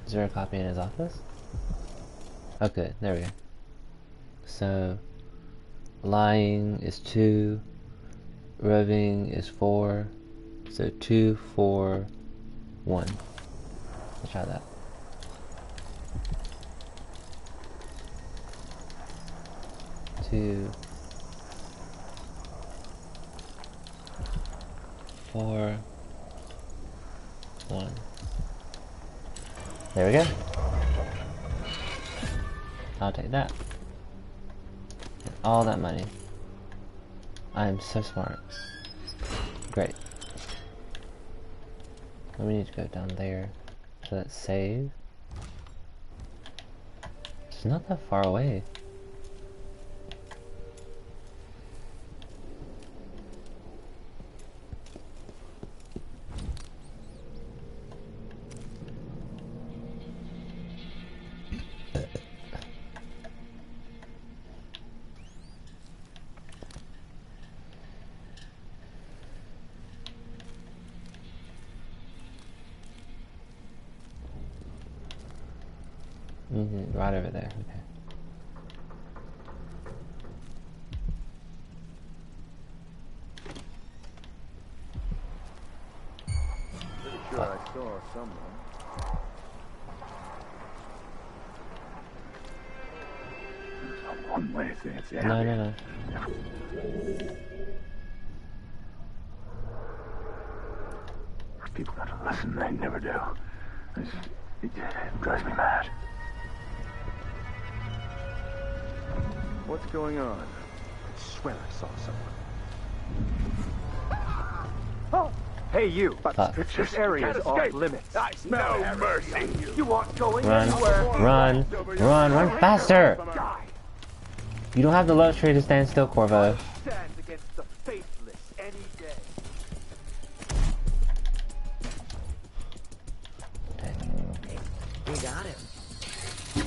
A: Is there a copy in his office? Oh good, there we go. So, lying is 2, roving is 4, so 2, 4, 1. Let's try that. Two, 4, 1. There we go. I'll take that. And all that money. I am so smart. Great. Well, we need to go down there. So let's save. It's not that far away. Right over there. Okay.
Q: Pretty sure I saw someone. It's a one-way thing. It's
A: No.
Q: People gotta listen. They never do. It drives me mad. What's going on? I swear I saw someone. Oh! Hey, you! This area is off limits. I smell no mercy. You aren't going anywhere.
A: Run faster! You don't have the luxury to stand still, Corvo.
Q: Stand against the faithless any day.
M: You got it.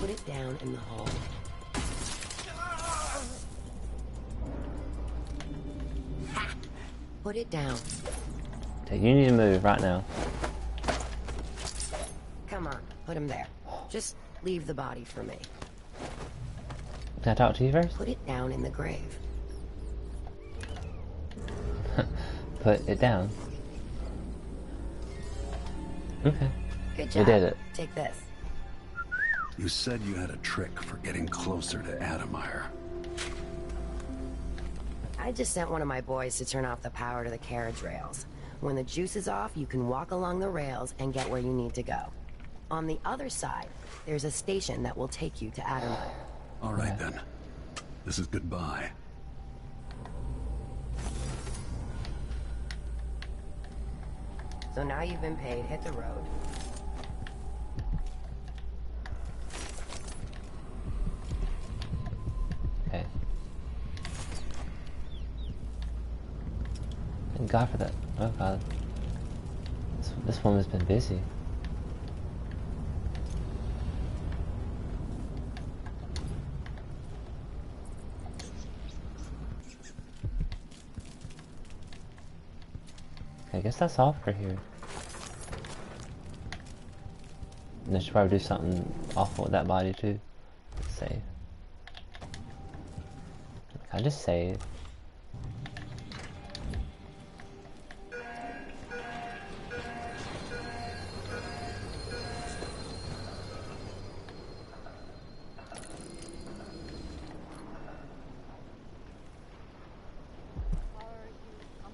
M: Put it down in the hall. Ha! Put it down.
A: Okay, you need to move right now.
M: Come on, put him there. Just leave the body for me.
A: Can I talk to you first?
M: Put it down in the grave.
A: Put it down. Okay.
M: Good job.
A: We did it.
M: Take this.
J: You said you had a trick for getting closer to Adamire.
M: I just sent one of my boys to turn off the power to the carriage rails. When the juice is off, you can walk along the rails and get where you need to go. On the other side, there's a station that will take you to Adamire.
J: All right then. This is goodbye.
M: So now you've been paid, hit the road.
A: Okay. Thank God for that. Oh God. This woman's been busy. I guess that's all for here. And they should probably do something awful with that body too. Save. I just save.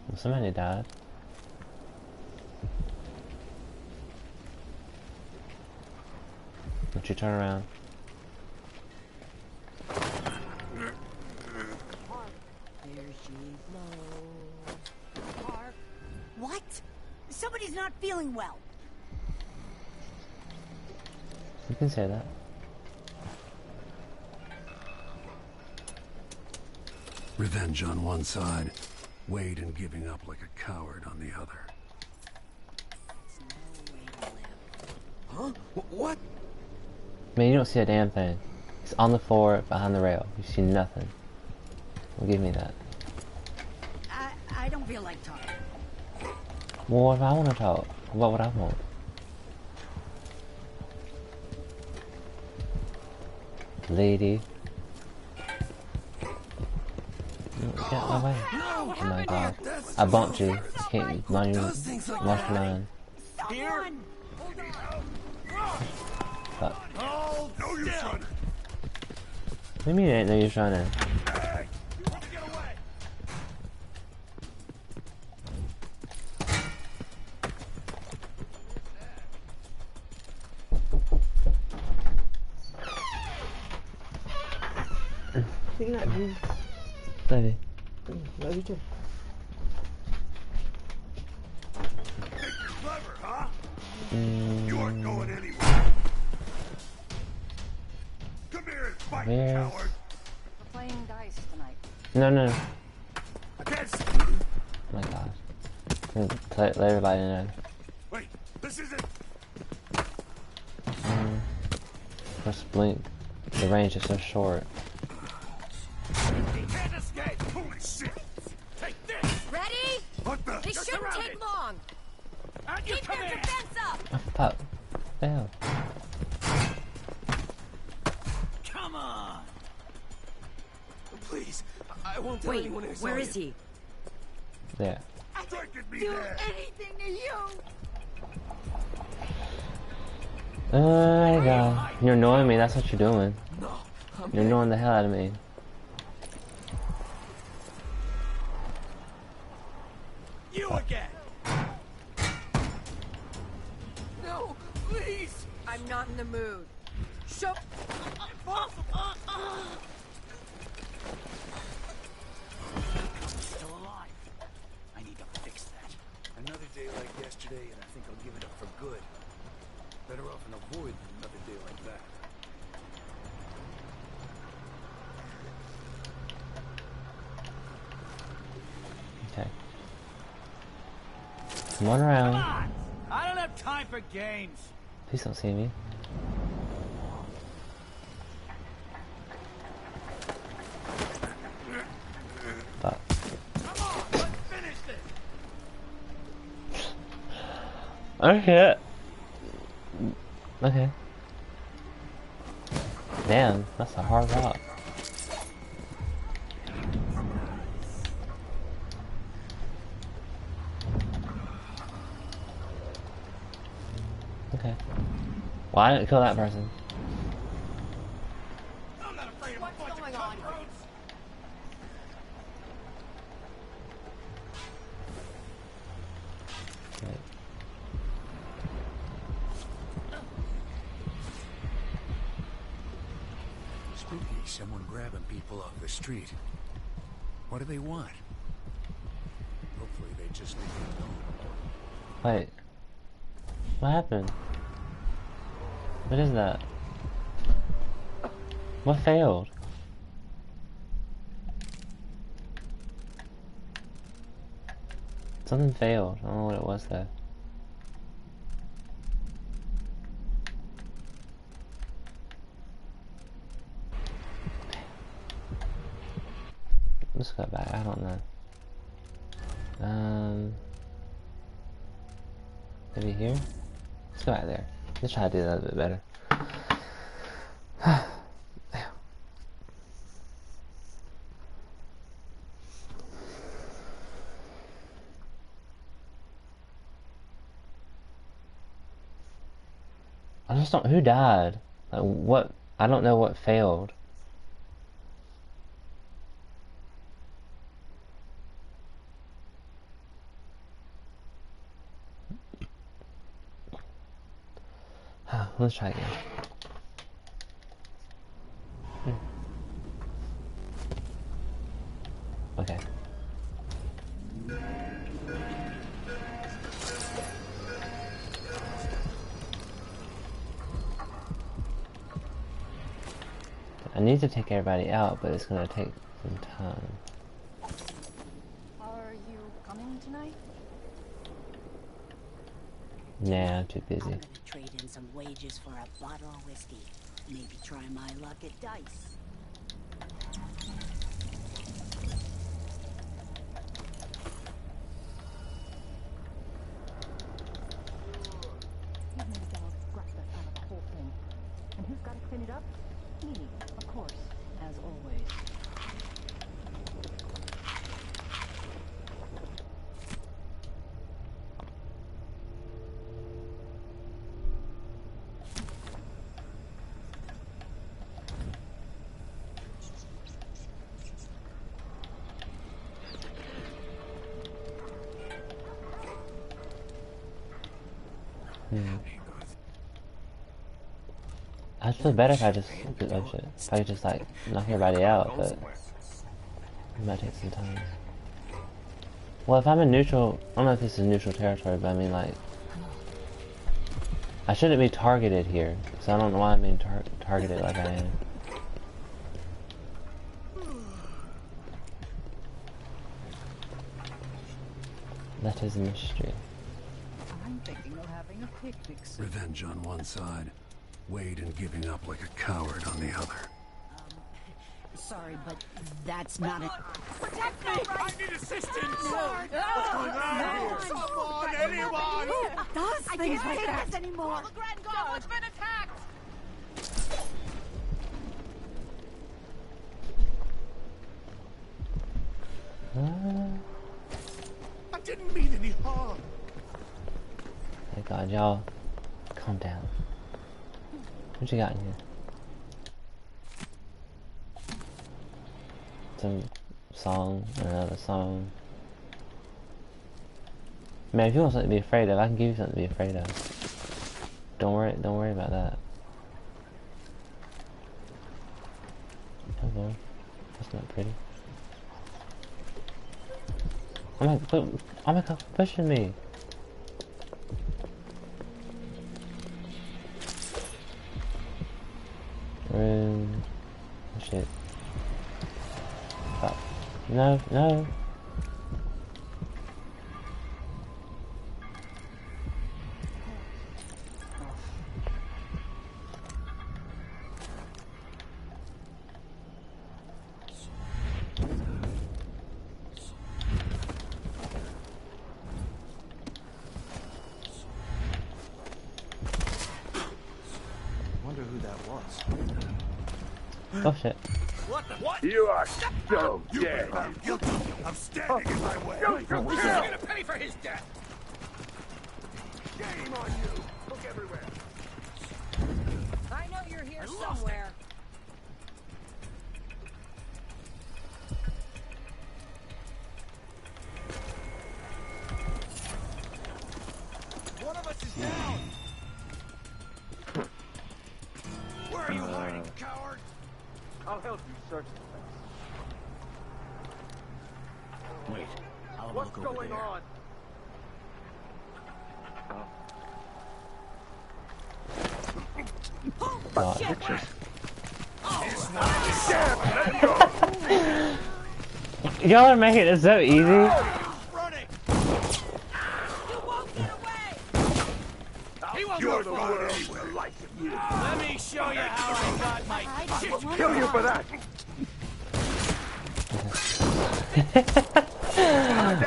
A: Well, somebody died. Don't you turn around.
G: What? Somebody's not feeling well.
A: You can say that.
J: Revenge on one side, Wade and giving up like a coward on the other.
M: Huh? What?
A: Man, you don't see a damn thing. It's on the floor behind the rail. You see nothing. Well, give me that.
G: I don't feel like talking.
A: Well, what if I want to talk? What would I want? Lady. Get out of my way. Oh my God. I bumped you. I can't mind you. Lost your mind. Fuck.
K: No use running.
A: What do you mean ain't no use running?
R: See that, dude?
A: Baby.
R: Love you too.
K: Think you're clever, huh? You aren't going anywhere. Come here and fight, coward.
P: We're playing dice tonight.
A: No.
K: Against.
A: Oh my gosh. Let everybody know.
K: Wait, this isn't.
A: First blink. The range is so short.
K: You can't escape. Holy shit! Take this.
H: Ready?
K: What the?
H: This shouldn't take long.
K: At your
H: Keep your
K: command.
H: defense up.
A: Oh fuck. Fail.
M: won't tell anyone I saw
E: where
M: you.
E: is he?
A: There.
G: I didn't do anything to you.
A: There you go. You're annoying me, that's what you're doing. You're annoying the hell out of me.
F: You again!
T: No, please!
O: I'm not in the mood. Show.
F: Impossible! Still alive. I need to fix that. Another day like yesterday, and I think I'll give it up for good. Better off and avoid another day like that.
A: Okay. Come on around.
F: Come on! I don't have time for games.
A: Please don't see me. Fuck.
F: Come on, let's finish this.
A: Oh shit. Okay. Damn, that's a hard rock. Okay. Well, I didn't kill that person.
F: I'm not afraid of a bunch of cutthroats.
A: Right.
B: Spooky, someone grabbing people off the street. What do they want? Hopefully they just leave it alone.
A: Wait. What happened? What is that? What failed? Something failed. I don't know what it was though. Let's go back. I don't know. Maybe here? Let's go out there. Let's try to do that a bit better. I just don't. Who died? Like what? I don't know what failed. Let's try again. Okay. I need to take everybody out, but it's gonna take some time.
P: Are you coming tonight?
A: Nah, I'm too busy.
E: I'm gonna trade in some wages for a bottle of whiskey. Maybe try my luck at dice.
O: You've made a dog scratch us out of the whole thing. And who's got to clean it up? Me, of course, as always.
A: I'd feel better if I just oh shit. If I could just like knock everybody out, but it might take some time. Well, if I'm in neutral, I don't know if this is neutral territory, but I mean like I shouldn't be targeted here, so I don't know why I'm being targeted like I am. That is a mystery.
S: I'm thinking of having a picnic soon.
J: Revenge on one side, Wade and giving up like a coward on the other.
E: Sorry, but that's not it.
G: Protect me!
F: I need assistance!
G: Lord.
F: What's going on here? Someone, anyone!
G: Who does
S: I
G: things
S: can't
G: like
S: take
G: that
S: this
G: anymore?
O: Someone's been attacked!
K: I didn't mean any harm.
A: Thank God, y'all. Calm down. What you got in here? Some song, another song. Man, if you want something to be afraid of, I can give you something to be afraid of. Don't worry about that. Oh Lord, that's not pretty. Oh my God, pushing me. Room. Oh shit. Fuck. No, no.
C: Wonder who that was.
A: Oh shit.
K: What the? What? You are so dead. I'm guilty. I'm standing in my way. He's gonna pay for his death. Shame on you. Look everywhere.
H: I know you're here somewhere.
K: One of us is down. Where are you hiding, coward?
N: I'll help you search the place.
D: Wait, I'll have a
N: What's
D: look over
N: going
D: there.
N: on?
A: God. Y'all are making it so easy.
K: You're the one anywhere like you.
F: Let me show you how I got my
K: Kill you for that.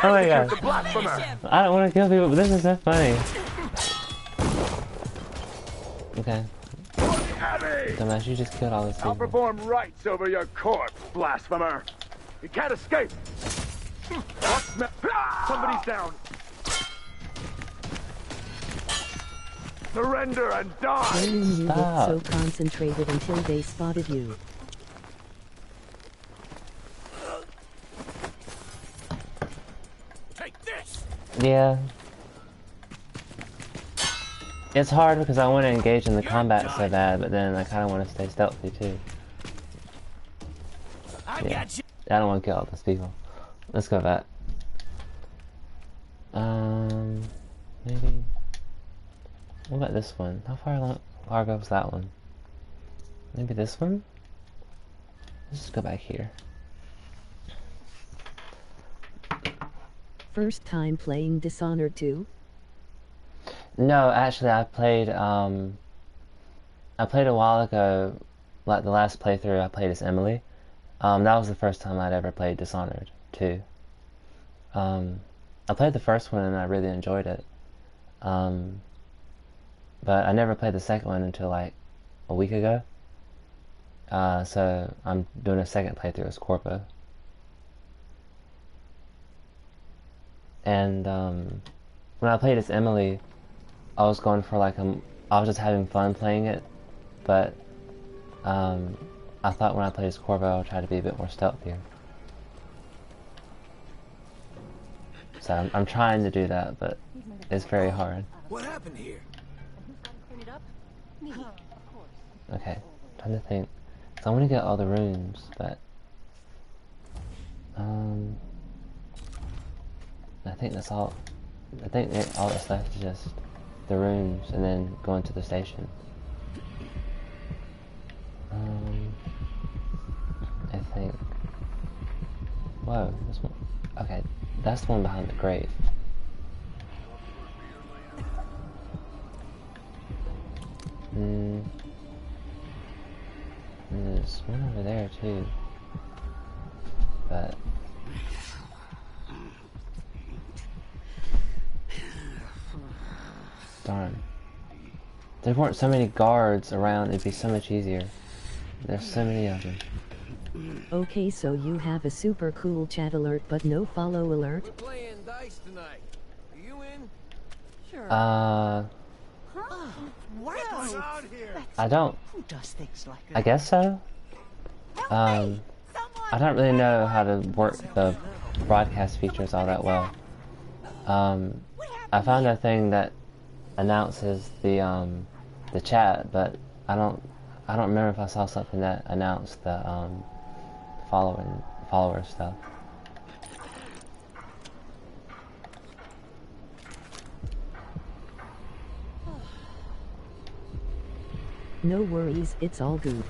A: Oh my God. I don't want to kill people, but this is so funny. Okay. Dumbass, you just killed all these
K: I'll
A: people.
K: perform rites over your corpse, blasphemer. You can't escape. Somebody's down. Surrender and die.
U: Why didn't you look so concentrated until they spotted you?
K: Take this.
A: Yeah. It's hard because I want to engage in the combat so bad, but then I kind of want to stay stealthy too. Yeah. I don't want to kill all those people. Let's go back. Maybe. What about this one? How far goes that one? Maybe this one? Let's just go back here.
U: First time playing Dishonored 2?
A: No, actually I played a while ago, like the last playthrough I played as Emily. That was the first time I'd ever played Dishonored 2. I played the first one and I really enjoyed it. But I never played the second one until like a week ago. So I'm doing a second playthrough as Corvo. And when I played as Emily, I was going for like I was just having fun playing it, but I thought when I played as Corvo I'll try to be a bit more stealthier. So I'm trying to do that, but it's very hard.
F: What happened here?
A: Okay, trying to think. So I want to get all the rooms, but I think that's all. I think all that's left is just the rooms, and then going to the station. I think. Whoa, this one. Okay, that's the one behind the grave. There's one over there too, but darn. If there weren't so many guards around, it'd be so much easier. There's so many of them.
U: Okay, so you have a super cool chat alert but no follow alert?
I: We're playing dice tonight. Are you in?
L: Sure.
U: Uh,
S: Wow.
A: I don't.
S: Who does things like
A: I
S: that?
A: guess so. I don't really know how to work the broadcast features all that well. I found a thing that announces the chat, but I don't remember if I saw something that announced the follower stuff.
U: No worries, it's all good.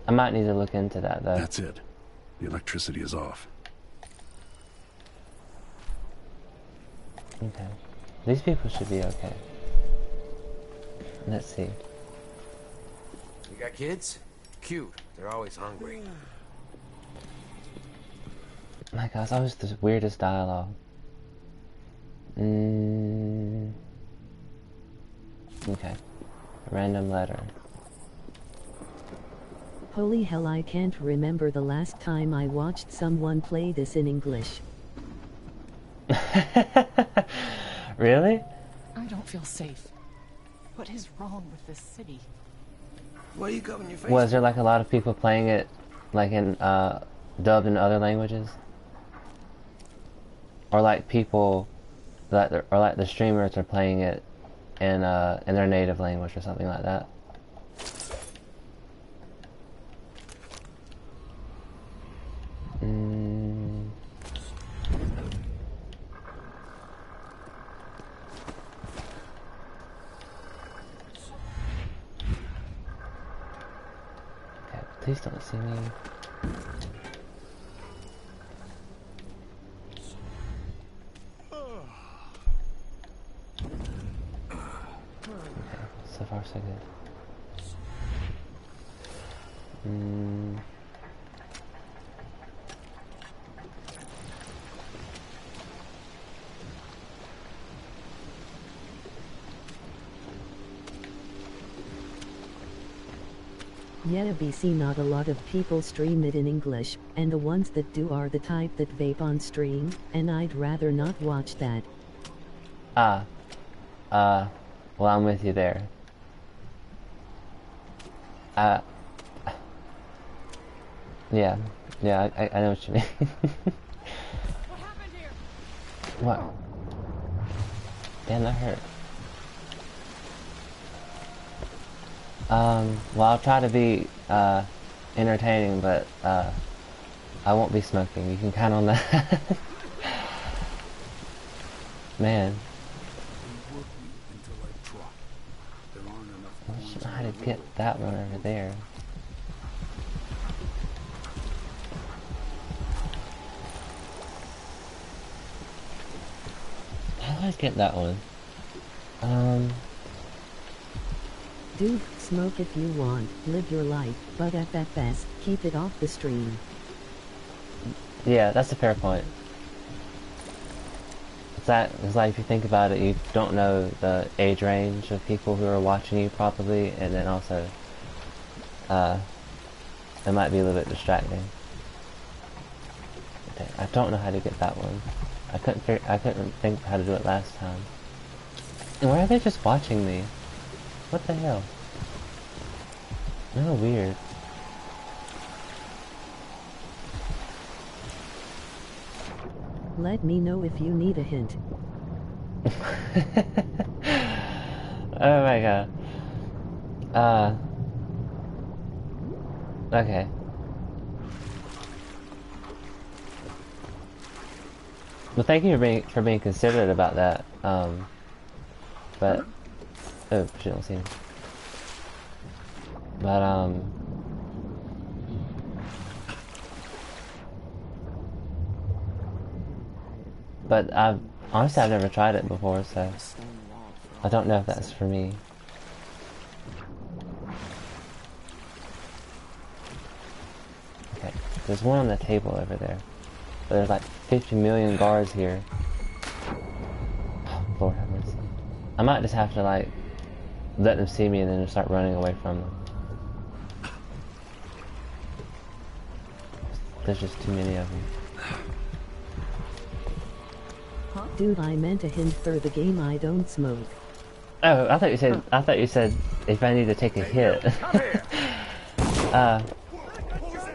A: I might need to look into that though.
J: That's it. The electricity is off.
A: Okay. These people should be okay. Let's see.
I: You got kids? Cute. They're always hungry.
A: My God, it's always the weirdest dialogue. Okay. Random letter.
U: Holy hell, I can't remember the last time I watched someone play this in English.
A: Really?
O: I don't feel safe. What is wrong with this city?
I: Why are you covering your face?
A: Was there like a lot of people playing it like in dubbed in other languages? Or like people that or like the streamers are playing it in their native language or something like that? Okay, please don't see me. So far, so good.
U: Yeah, BC, not a lot of people stream it in English, and the ones that do are the type that vape on stream, and I'd rather not watch that.
A: Well, I'm with you there. Yeah, I know what you mean.
T: What happened here?
A: What? Damn, that hurt. Well, I'll try to be, entertaining, but, I won't be smoking. You can count on that. Man. I don't know how to get that one over there. How do I get that one?
U: Dude, smoke if you want, live your life, but at best, keep it off the stream.
A: Yeah, that's a fair point. It's like if you think about it, you don't know the age range of people who are watching you probably, and then also, it might be a little bit distracting. Okay, I don't know how to get that one. I couldn't think how to do it last time. And why are they just watching me? What the hell? Oh, weird.
U: Let me know if you need a hint.
A: Oh my God. Okay. Well, thank you for being considerate about that. But oh, she don't see me. But But honestly I've never tried it before, so I don't know if that's for me. Okay, there's one on the table over there. But there's like 50 million guards here. Oh, Lord have mercy. I might just have to like let them see me and then just start running away from them. There's just too many of them.
U: Dude, I meant a hint for the game. I don't smoke.
A: Oh, I thought you said. I thought you said if I need to take a hit.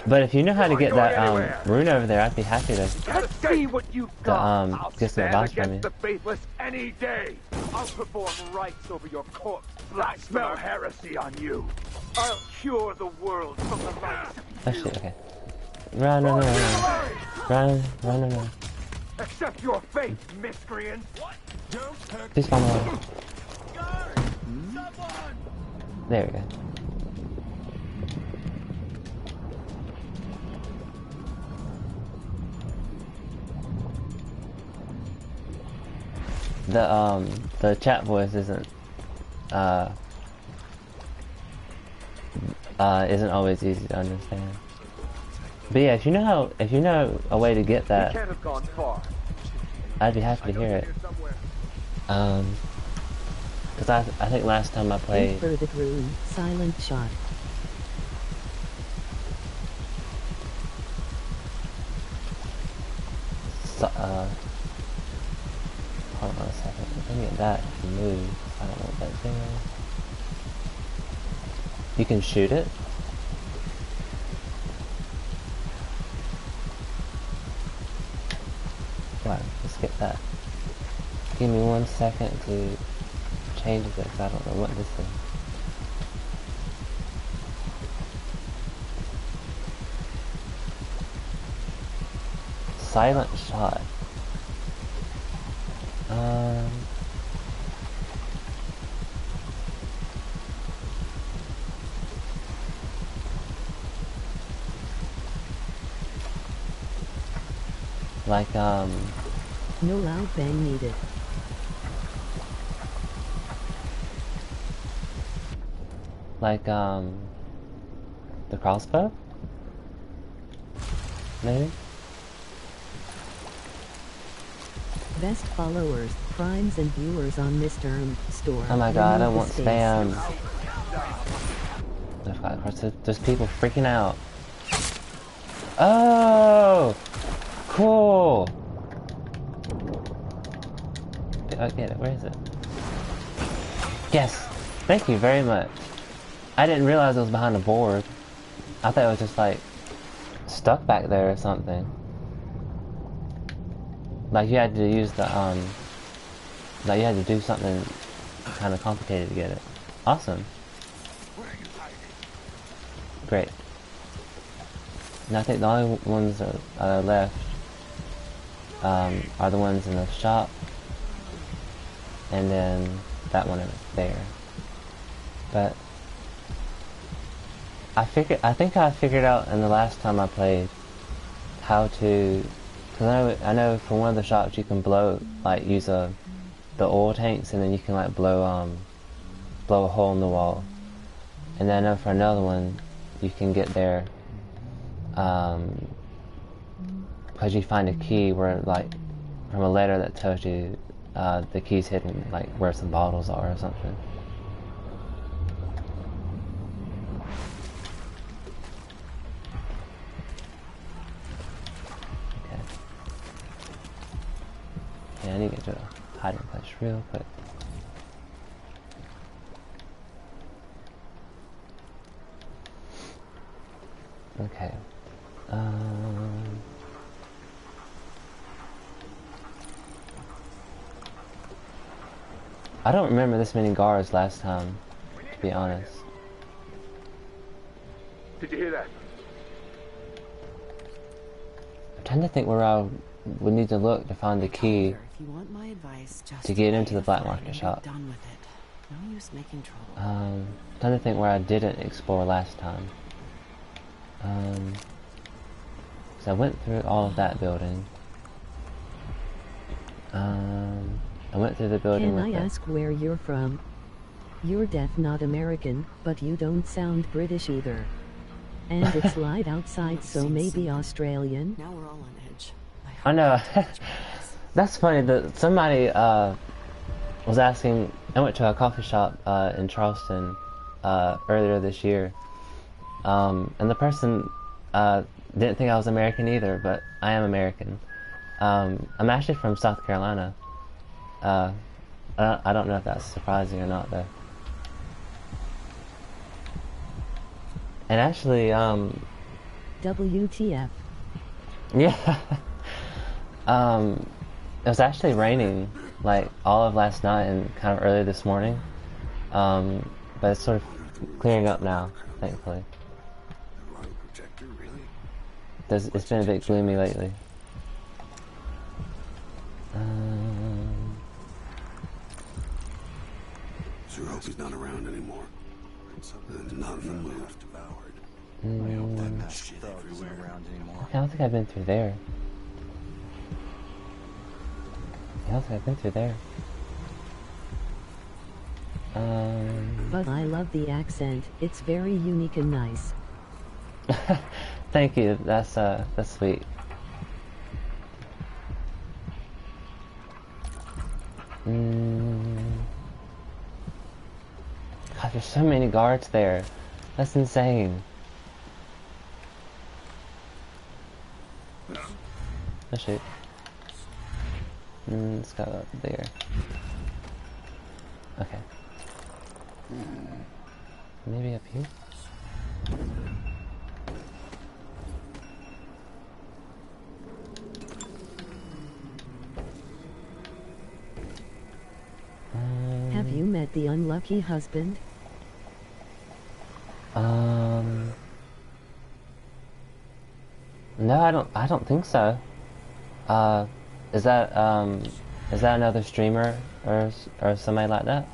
A: But if you know how to get that rune over there, I'd be happy to.
K: Let's see what you've got. I'll
A: get some
K: stand
A: advice from you.
K: against the faithless any day. I'll perform rites over your corpse. I smell heresy on you. I'll cure the world from the lights.
A: Oh shit! Okay. Run! Run!
K: Accept your fate, miscreant.
A: Please spawn one. There we go. The chat voice isn't always easy to understand. But yeah, if you know a way to get that,
K: can't have gone far.
A: I'd be happy to hear it. Because I think last time I played.
U: For the rune, silent shot.
A: Hold on a second. If I get that to move, I don't know what that thing is. You can shoot it. Wow, let's get that. Give me 1 second to change it because I don't know what this is. Silent shot. Like,
U: no loud bang needed.
A: Like, the crossbow? Maybe?
U: Best followers, primes, and viewers on Mr. Store.
A: Oh my god, I want spam. There's people freaking out. Oh! Cool! I get it, where is it? Yes! Thank you very much. I didn't realize it was behind a board. I thought it was just like stuck back there or something. Like you had to use the like you had to do something kind of complicated to get it. Awesome. Great. And I think the only ones that are left are the ones in the shop, and then that one there. But I think I figured out in the last time I played how to, because I know for one of the shops you can blow, like use the oil tanks, and then you can like blow a hole in the wall. And then I know for another one you can get there because you find a key where, like, from a letter that tells you the key's hidden, like where some bottles are or something. Okay. Yeah, I need to get to a hiding place real quick. Okay. I don't remember this many guards last time, to be honest.
K: Did you hear that?
A: I'm trying to think where I would need to look to find the key
L: If you want my advice, just
A: to get into the black
L: pay
A: market
L: and
A: shop.
L: be done with it. No use making trouble.
A: I'm trying to think where I didn't explore last time. So I went through all of that building. I went through the building with
U: Can I ask where you're from? You're deaf, not American, but you don't sound British either. And it's light outside, so maybe Australian?
L: Now we're all on edge.
A: I know. That's funny that somebody was asking I went to a coffee shop in Charleston earlier this year, and the person didn't think I was American either, but I am American. I'm actually from South Carolina. I don't know if that's surprising or not, though. And actually,
U: WTF.
A: Yeah. It was actually raining, like, all of last night and kind of early this morning. But it's sort of clearing up now, thankfully. It's been a bit gloomy lately.
J: Sure hope he's not around anymore. Not in the mood.
C: I hope that shit isn't around anymore.
A: I don't think I've been through there. I don't think I've been through there.
U: But I love the accent. It's very unique and nice.
A: Thank you. That's sweet. God, there's so many guards there. That's insane. Oh shoot. Let's go up there. Okay. Maybe up here?
U: Have you met the unlucky husband?
A: No, I don't think so. Is that another streamer or somebody like that?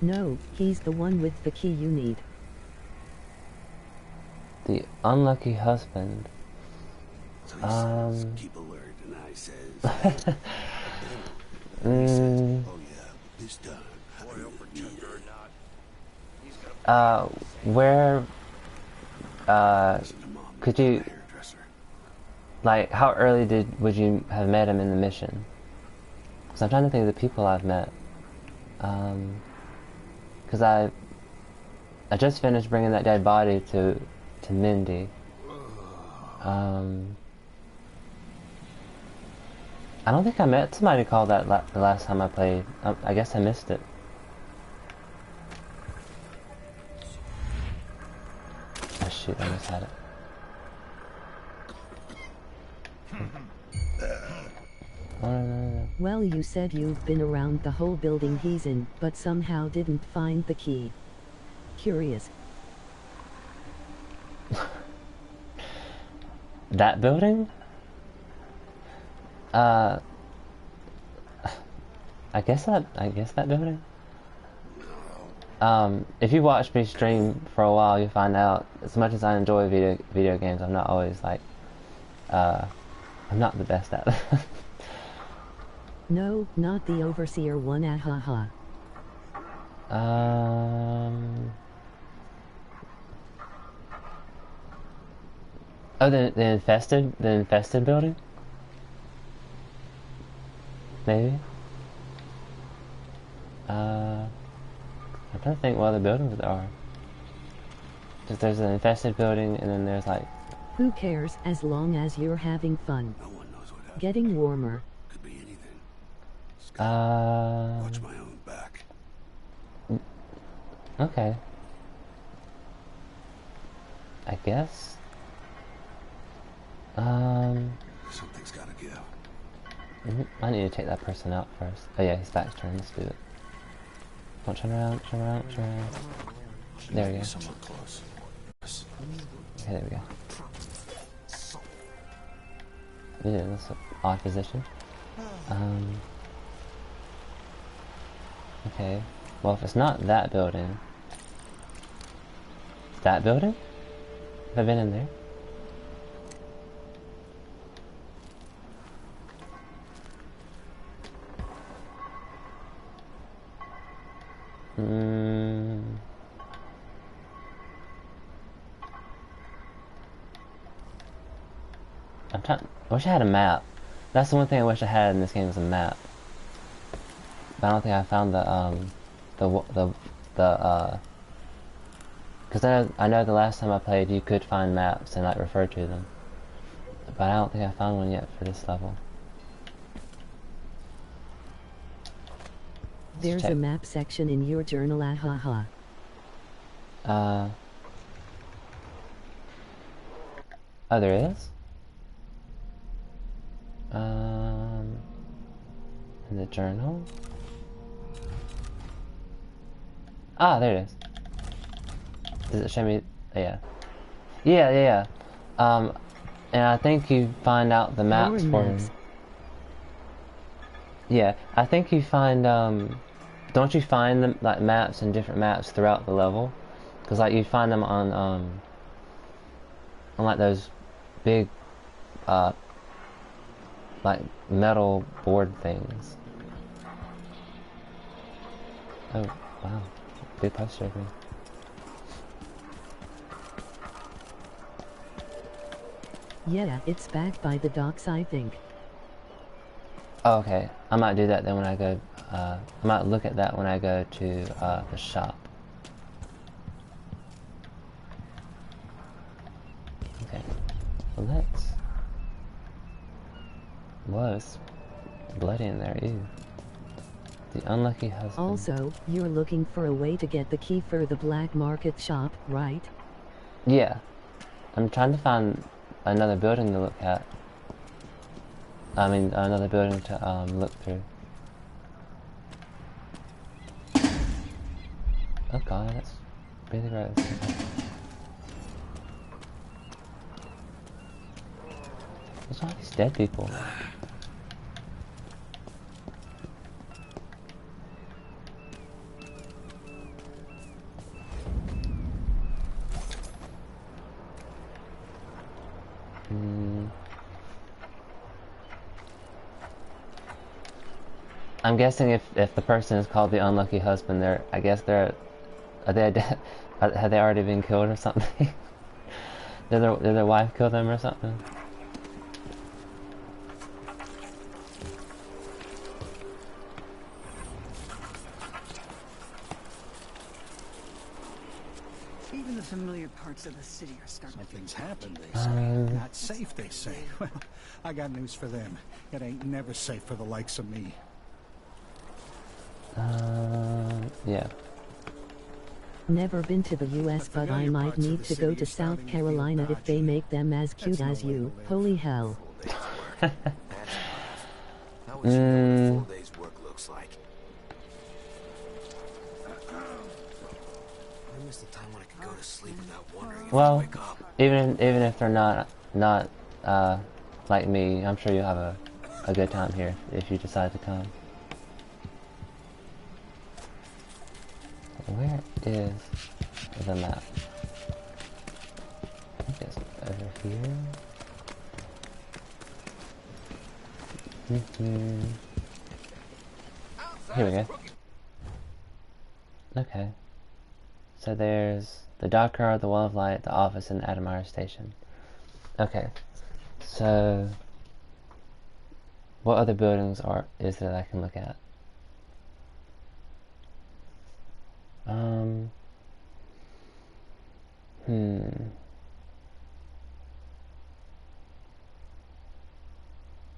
U: No, he's the one with the key you need.
A: The unlucky husband.
J: Keep alert, and I says. This time.
A: Where? Could you? Like, how early would you have met him in the mission? Because I'm trying to think of the people I've met. Because I just finished bringing that dead body to Mindy. I don't think I met somebody called that the last time I played. I guess I missed it. Oh shoot, I almost had it. No.
U: Well, you said you've been around the whole building he's in, but somehow didn't find the key. Curious.
A: That building? I guess that building? If you watch me stream for a while, you'll find out, as much as I enjoy video games, I'm not always like, I'm not the best at it.
U: No, not the Overseer one, ahaha.
A: Oh, the infested building? Maybe? I'm trying to think what other buildings there are. Just there's an infested building, and then there's like...
U: Who cares, as long as you're having fun.
J: No one knows what happened.
U: Getting warmer.
J: Could be anything. Watch my own back.
A: Okay. I guess.
J: Something's gotta give.
A: I need to take that person out first. Oh yeah, his back's turned. Let's do it. Don't turn around, turn around, turn around. There we go.
C: Somewhat close.
A: Okay, there we go. Yeah, that's an odd position. Okay. Well, if it's not that building... That building? Have I been in there? I wish I had a map. That's the one thing I wish I had in this game is a map. But I don't think I found because I know the last time I played you could find maps and like refer to them. But I don't think I found one yet for this level.
U: There's a map section in your journal, ahaha.
A: Oh, there is? In the journal? Ah, there it is. Does it show me? Yeah. Yeah. And I think you find out the maps for him. Yeah, I think you find, don't you find them, like, maps and different maps throughout the level? Because, like, you find them on, like, those big, like, metal board things. Oh, wow. Big poster over here.
U: Yeah, it's back by the docks, I think.
A: Oh, okay. I might do that then when I go, I might look at that when I go to, the shop. Okay. Well, let's... Was bloody in there, ew. The unlucky husband.
U: Also, you're looking for a way to get the key for the black market shop, right?
A: Yeah. I'm trying to find another building to look at. I mean, another building to look through. Oh god, that's really gross. What's all these dead people? I'm guessing if the person is called the unlucky husband, I guess have they already been killed or something? did their wife kill them or something?
S: Even the familiar parts of the city are starting.
B: Something's happened, they say. Not safe, they say. Well, I got news for them. It ain't never safe for the likes of me.
U: Yeah. Never been to the US, but I might need to go to South Carolina if they make them as cute as you. Holy hell.
I: How would you know what a full day's work looks like? I miss the time when I could go to sleep without wondering if I'd wake up.
A: even if they're not like me, I'm sure you'll have a good time here if you decide to come. Where is the map? I think it's over here. Here we go. Okay. So there's the dockyard, the Wall of Light, the office, and the Admire Station. Okay. So what other buildings is there that I can look at?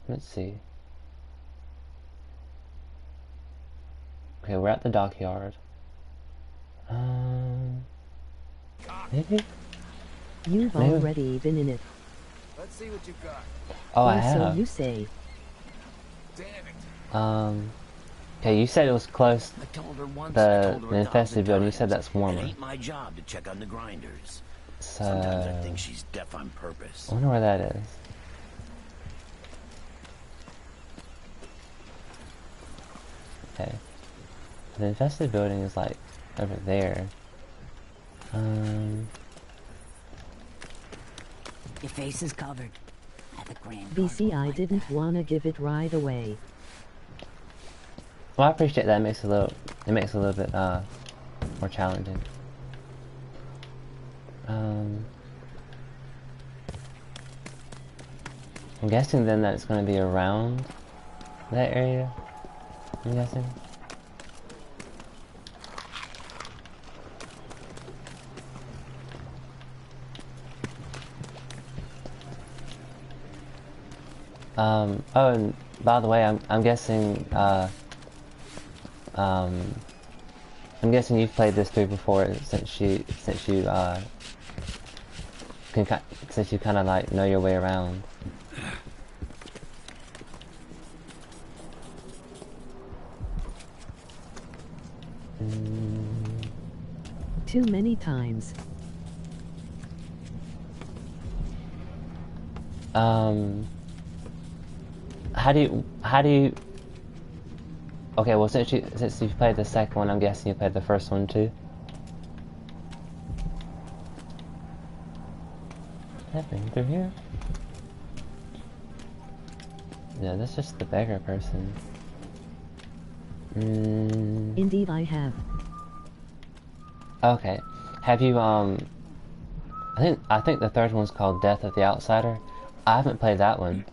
A: Let's see. Okay, we're at the dockyard. Maybe?
U: You've already been in it.
I: Let's see what you got.
A: Oh, I have.
U: So you say.
I: Damn it.
A: Okay, you said it was close.
M: I told her once,
A: The infested building. You said that's warmer.
M: It ain't my job to check on the grinders.
A: So
M: Sometimes I think she's deaf on purpose.
A: I wonder where that is. Okay. The infested building is like over there.
E: Your face is covered. At the Grand
U: BC, I didn't wanna give it right away.
A: Well, I appreciate that. It makes it a little bit more challenging. I'm guessing then that it's going to be around that area. I'm guessing. Oh, and by the way, I'm guessing I'm guessing you've played this through before since you kind of like know your way around.
U: Too many times.
A: How do you okay, well since you've played the second one, I'm guessing you played the first one too. What's happening through here? Yeah, that's just the beggar person.
U: Indeed I have.
A: Okay. Have you I think the third one's called Death of the Outsider. I haven't played that one.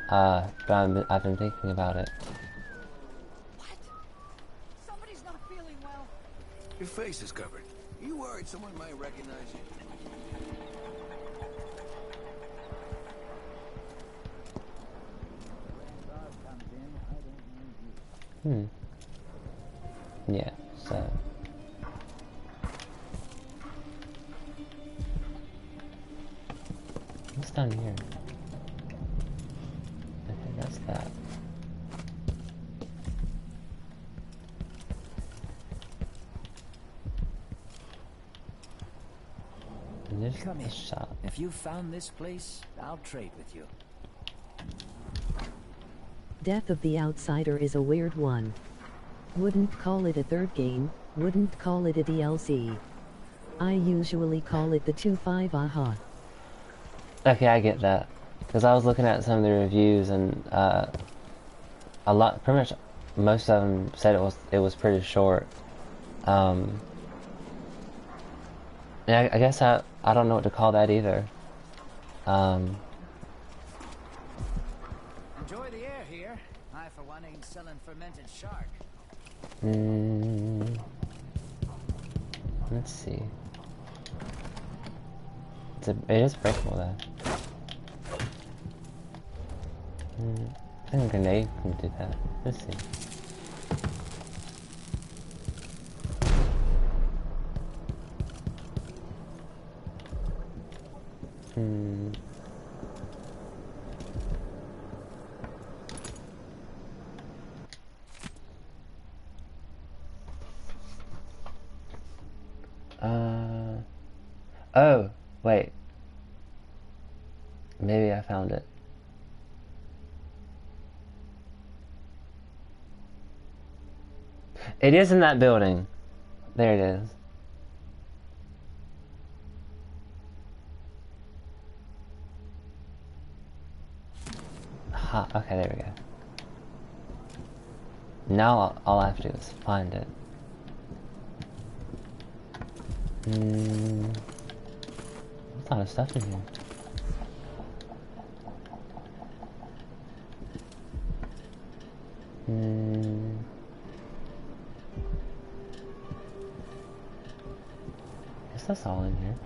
A: But I've been thinking about it.
F: Somebody's not feeling well.
J: Your face is covered. Are you worried someone might recognize you?
A: Yeah, so what's down here? Okay, that's that. And there's
T: Come
A: a
T: in.
A: shop.
T: If you found this place, I'll trade with you.
U: Death of the Outsider is a weird one. Wouldn't call it a third game, wouldn't call it a DLC. I usually call it the 2.5 aha.
A: Okay, I get that. Because I was looking at some of the reviews and pretty much most of them said it was pretty short. Yeah, I guess I don't know what to call that either.
T: Enjoy the air here. I, for one, ain't selling fermented shark.
A: Let's see. It is breakable though. I think a grenade can do that. Let's see. Oh, wait. Maybe I found it. It is in that building. There it is. Ha, okay, there we go. Now all I have to do is find it. There's a lot of stuff in here. Guess that's all in here.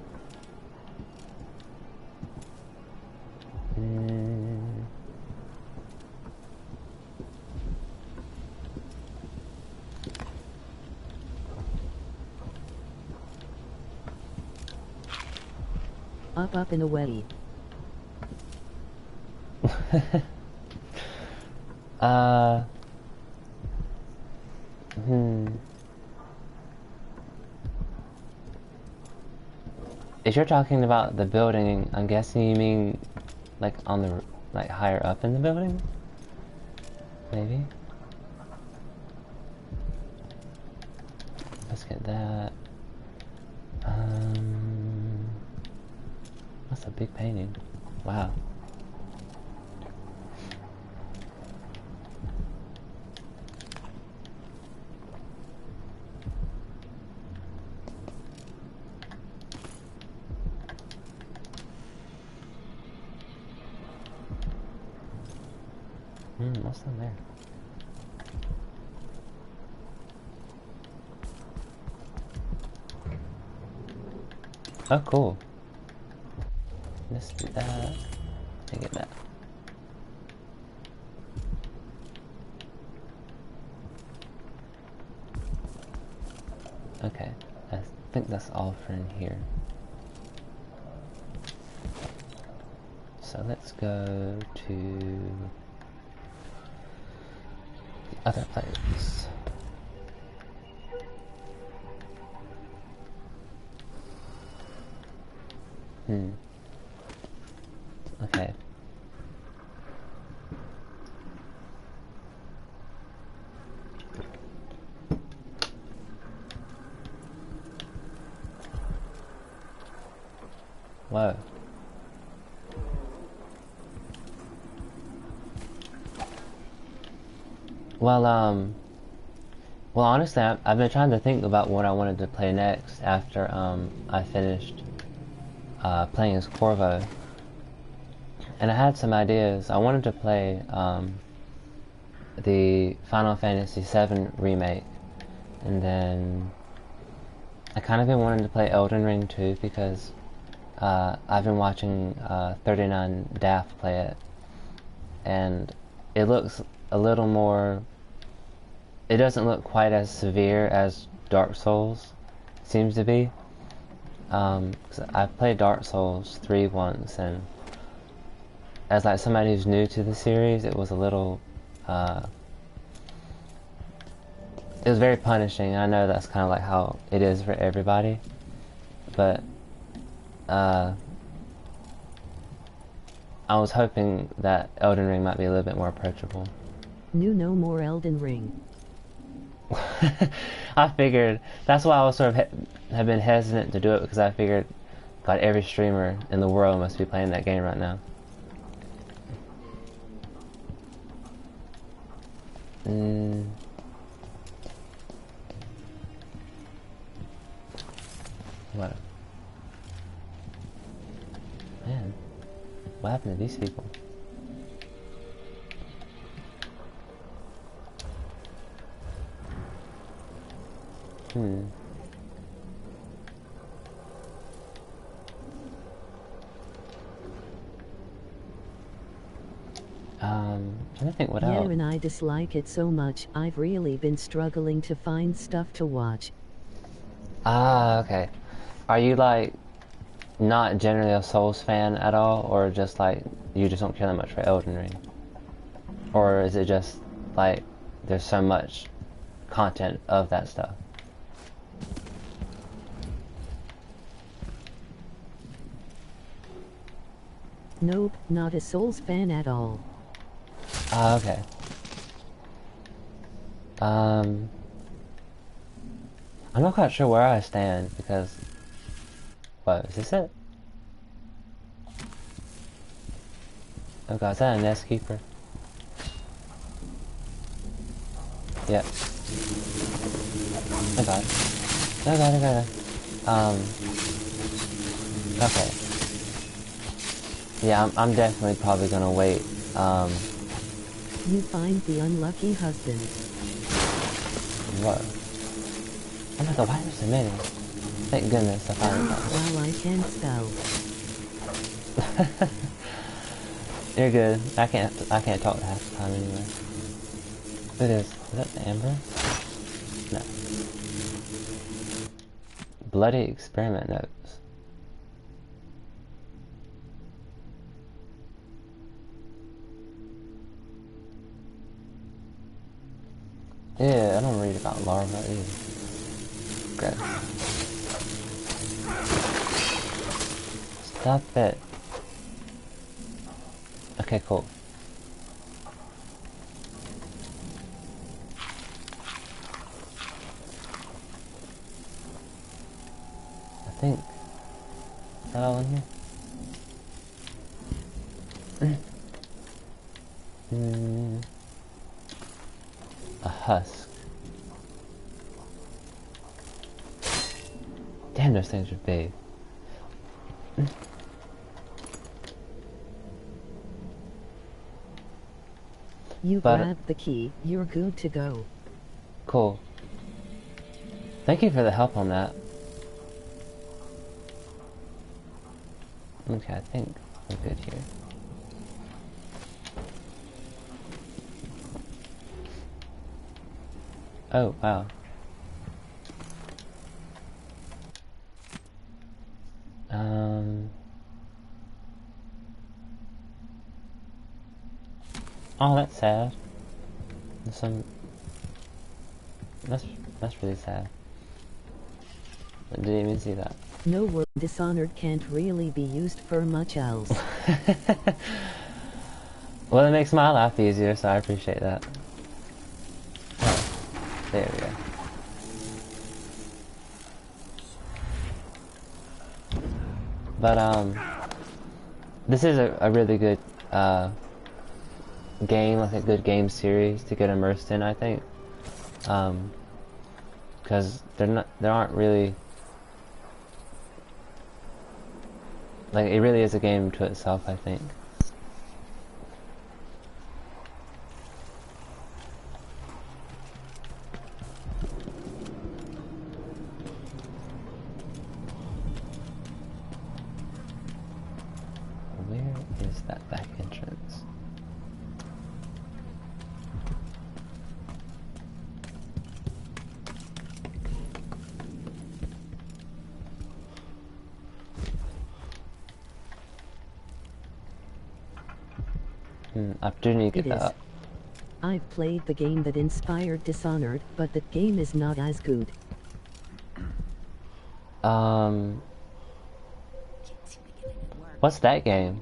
U: Up and away.
A: If you're talking about the building, I'm guessing you mean like on the higher up in the building? Maybe. Let's get that. That's a big painting. Wow. What's down there? Oh, cool. Let's do that. Take it back. Okay, I think that's all for in here. So let's go to the other place. Okay. Whoa. Well, honestly, I've been trying to think about what I wanted to play next after, I finished, playing as Corvo. And I had some ideas. I wanted to play, the Final Fantasy VII Remake. And then I kind of been wanting to play Elden Ring too, because, I've been watching, 39 Daft play it. And it looks a little more... It doesn't look quite as severe as Dark Souls seems to be. 'Cause I played Dark Souls 3 once, and as like somebody who's new to the series, it was a little, it was very punishing. I know that's kind of like how it is for everybody, but I was hoping that Elden Ring might be a little bit more approachable.
U: No more Elden Ring.
A: I figured that's why I was sort of have been hesitant to do it, because I figured God, every streamer in the world must be playing that game right now. What? Man, what happened to these people? Trying to think what else.
U: Yeah, and I dislike it so much. I've really been struggling to find stuff to watch.
A: Ah, okay. Are you like not generally a Souls fan at all, or just like you just don't care that much for Elden Ring? Or is it just like there's so much content of that stuff?
U: Nope, not a Souls fan at all.
A: Ah, okay. I'm not quite sure where I stand, because... What, is this it? Oh god, is that a Nest Keeper? Yep. Oh god. Oh god, oh god, oh god. Okay. Yeah, I'm definitely probably gonna wait,
U: You find the unlucky husband.
A: What? Oh my god, why are there so many? Thank goodness I finally found
U: Well, I can't spell.
A: You're good. I can't talk half the time anyway. It is. Is that the Amber? No. Bloody experiment notes. Yeah, I don't read about larvae either. Okay. Stop it. Okay, cool. I think... Is that all in here? A husk. Damn, those things are big.
U: You grabbed the key, you're good to go.
A: Cool. Thank you for the help on that. Okay, I think we're good here. Oh, wow. Oh, that's sad. That's really sad. I didn't even see that.
U: No word. Dishonored can't really be used for much else.
A: Well, it makes my life easier, so I appreciate that. Oh, there we go. But this is a really good game, like a good game series to get immersed in, I think. Because there aren't really, like, it really is a game to itself, I think. Where is that back entrance? I do need to get that up.
U: I've played the game that inspired Dishonored, but that game is not as good.
A: What's that game?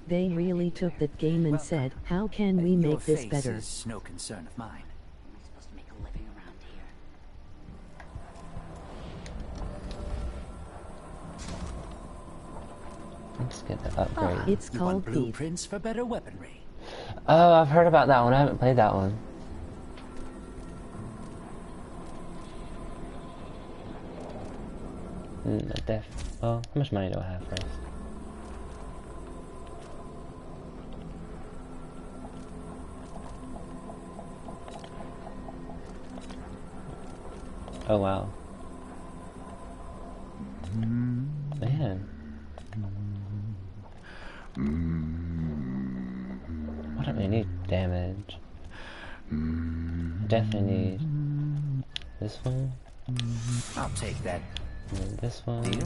U: They really took that game and said, how can we make this better?
T: Is no concern of mine.
A: Let's get that upgrade.
U: It's called
T: Blueprints for better weaponry.
A: Oh, I've heard about that one. I haven't played that one. Well, how much money do I have first? Oh wow. Man. I don't really need damage. I definitely need this one.
T: I'll take that.
A: And then this one.
T: Deal?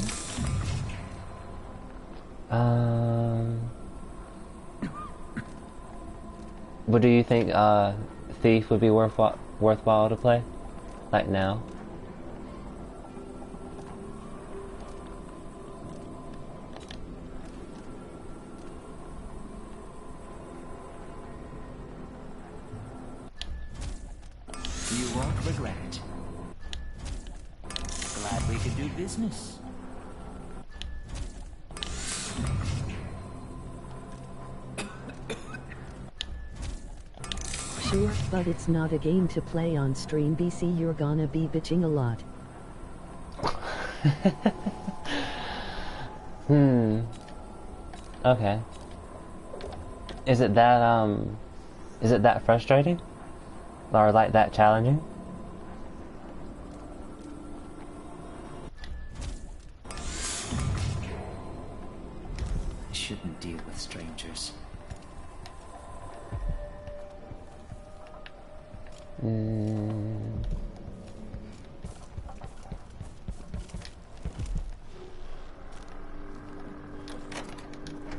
A: But do you think Thief would be worthwhile to play? Like now?
T: You won't regret it. Glad we could do business.
U: Sure, but it's not a game to play on stream. BC, you're gonna be bitching a lot.
A: Okay. Is it that frustrating? Or like that challenging?
T: I shouldn't deal with strangers.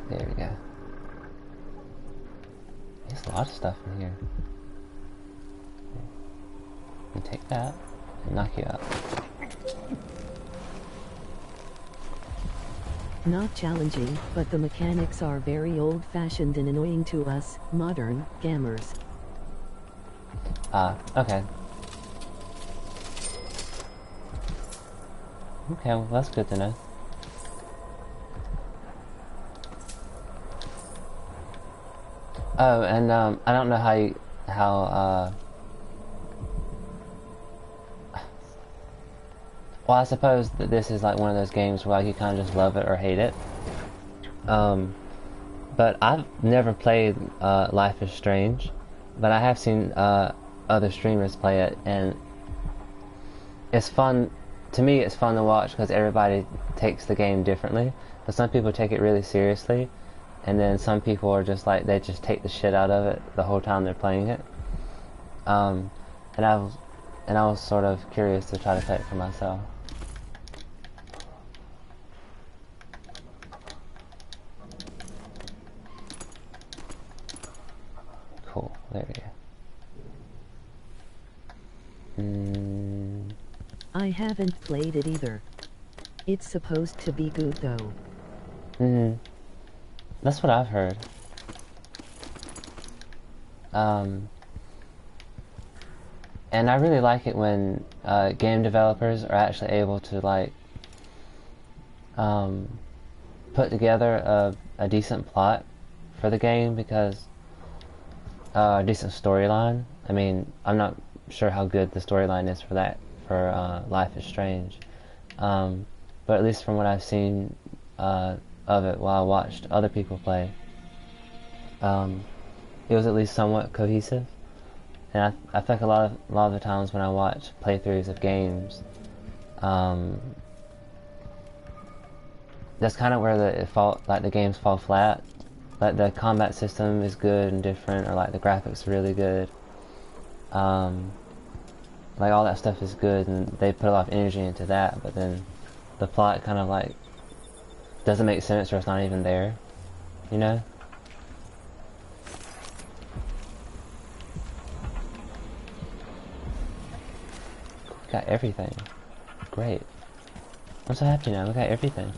A: There we go. There's a lot of stuff in here. You take that and knock you out.
U: Not challenging, but the mechanics are very old-fashioned and annoying to us, modern gamers.
A: Okay. Okay, well that's good to know. Oh, and I don't know well, I suppose that this is like one of those games where like you kind of just love it or hate it. But I've never played Life is Strange, but I have seen other streamers play it, and it's fun. To me, it's fun to watch because everybody takes the game differently. But some people take it really seriously, and then some people are just like, they just take the shit out of it the whole time they're playing it. And I was sort of curious to try to play it for myself. Cool. There we go.
U: I haven't played it either. It's supposed to be good though.
A: That's what I've heard. And I really like it when game developers are actually able to like put together a decent plot for the game, because a decent storyline. I mean, I'm not sure how good the storyline is for that, for Life is Strange, but at least from what I've seen of it while I watched other people play, it was at least somewhat cohesive. And I feel like a lot of the times when I watch playthroughs of games, that's kind of where the games fall flat. Like the combat system is good and different, or like the graphics are really good. Like all that stuff is good, and they put a lot of energy into that. But then the plot kind of like doesn't make sense, or it's not even there. You know? Got everything. Great. I'm so happy now. We got everything.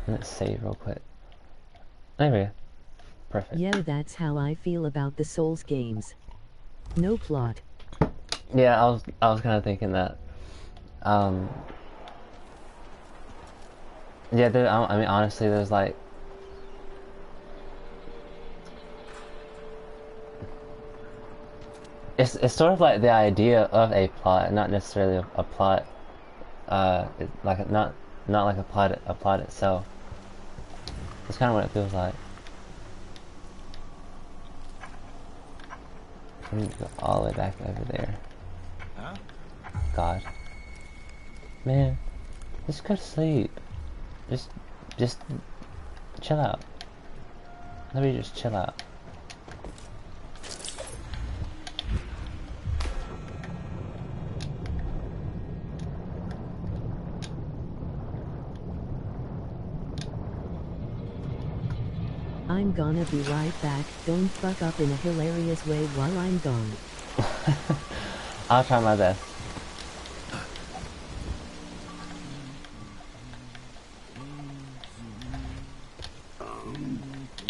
A: Let's save real quick. There we go. Perfect.
U: Yeah, that's how I feel about the Souls games. No plot.
A: Yeah, I was kind of thinking that. Yeah, I mean, honestly, there's like. It's sort of like the idea of a plot, not necessarily a plot. Like not like a plot itself. That's kind of what it feels like. I need to go all the way back over there.
C: Huh?
A: God. Man, just go to sleep. Just chill out. Let me just chill out.
U: I'm gonna be right back. Don't fuck up in a hilarious way while I'm gone.
A: I'll try my best.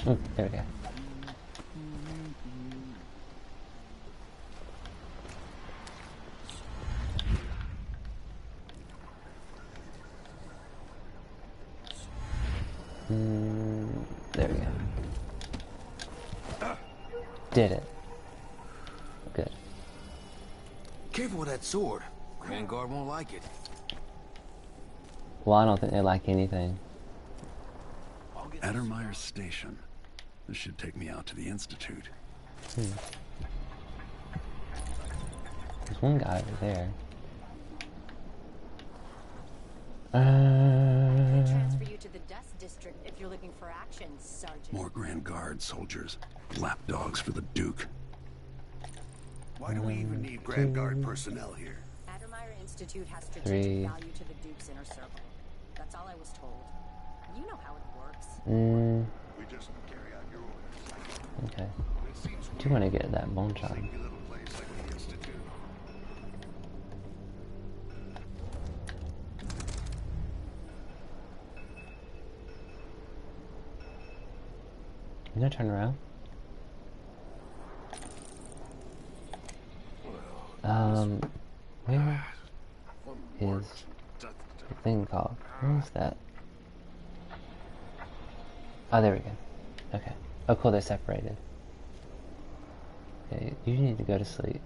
A: Ooh, there we go. There we go. Did it. Good.
I: Careful with that sword. Vanguard won't like it.
A: Well, I don't think they like anything.
J: Addermeyer Station. This should take me out to the Institute.
A: There's one guy over there.
E: Transfer you to the Dust District if you're looking for action, Sergeant.
J: More Grand Guard soldiers. Lapdogs for the Duke.
E: Why do we even need
J: Grand Guard personnel here?
E: Addermeyer Institute has strategic value to the Duke's inner circle. That's all I was told. You know how it works.
J: We just carry out your orders.
A: Okay. Do you want to get that bone chop? You gonna turn around? Where is the thing called? Where is that? Oh, there we go. Okay. Oh, cool, they're separated. Okay, you need to go to sleep.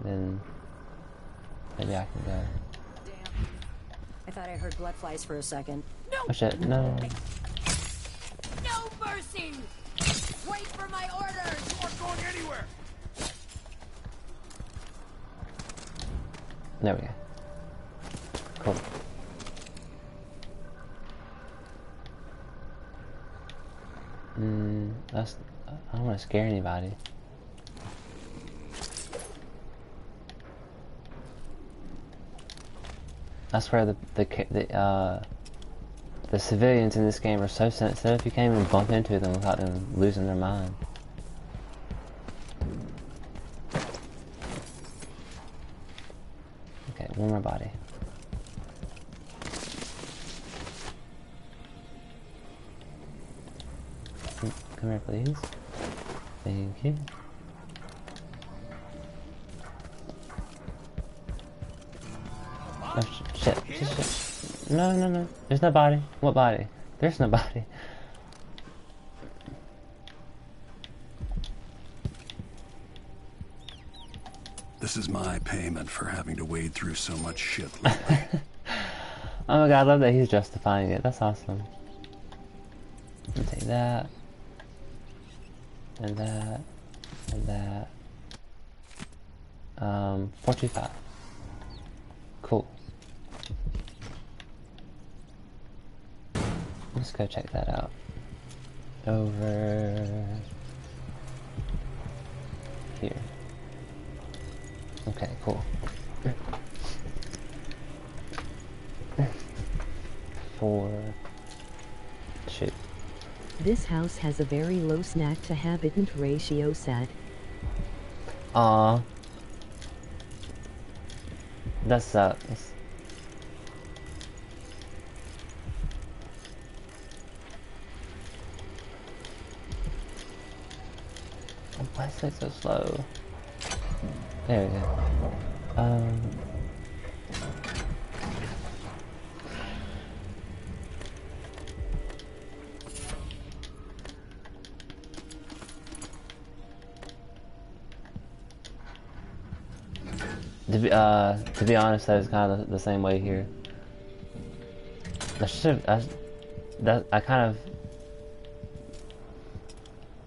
A: Then Maybe I can go.
E: I thought I heard blood flies for a second.
A: Oh shit, no.
G: No mercy! Wait for my orders!
K: You aren't going anywhere!
A: There we go. Cool. That's... I don't want to scare anybody. I swear the civilians in this game are so sensitive, you can't even bump into them without them losing their mind. Okay, one more body. Come here, please. Thank you. Oh shit. No. There's no body. What body? There's no body.
J: This is my payment for having to wade through so much shit lately.
A: Oh my god, I love that he's justifying it. That's awesome. Let me take that. And that. And that. 425. Cool. Let's go check that out. Over here. Okay, cool. Shoot.
U: This house has a very low snack to habitant ratio sad.
A: Aww. That sucks. Why is it so slow? There we go. To be honest, that is kind of the same way here.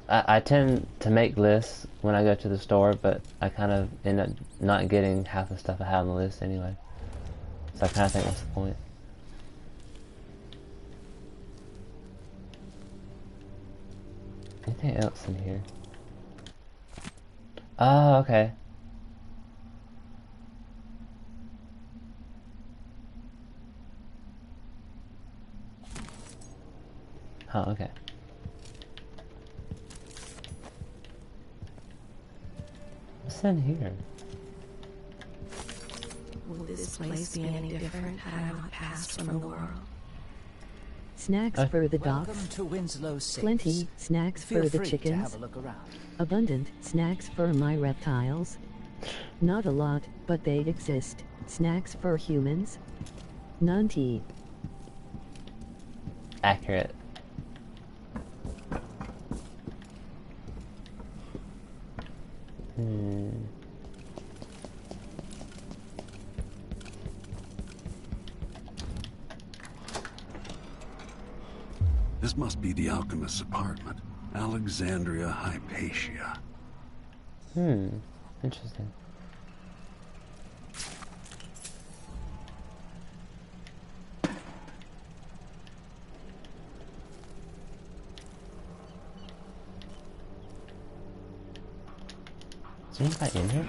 A: I tend to make lists when I go to the store, but I kind of end up not getting half the stuff I have on the list anyway. So I kind of think what's the point? Anything else in here? Oh, okay. Oh, okay. What's in here?
L: Will this place be any different had I not passed from the world?
U: Snacks for the dogs.
T: Welcome to Winslow 6.
U: Plenty snacks
T: Feel
U: for the
T: free
U: chickens.
T: to have a look around.
U: Abundant snacks for my reptiles. Not a lot, but they exist. Snacks for humans. None tea.
A: Accurate.
J: This must be the alchemist's apartment. Alexandria Hypatia.
A: Interesting. Is anybody in here?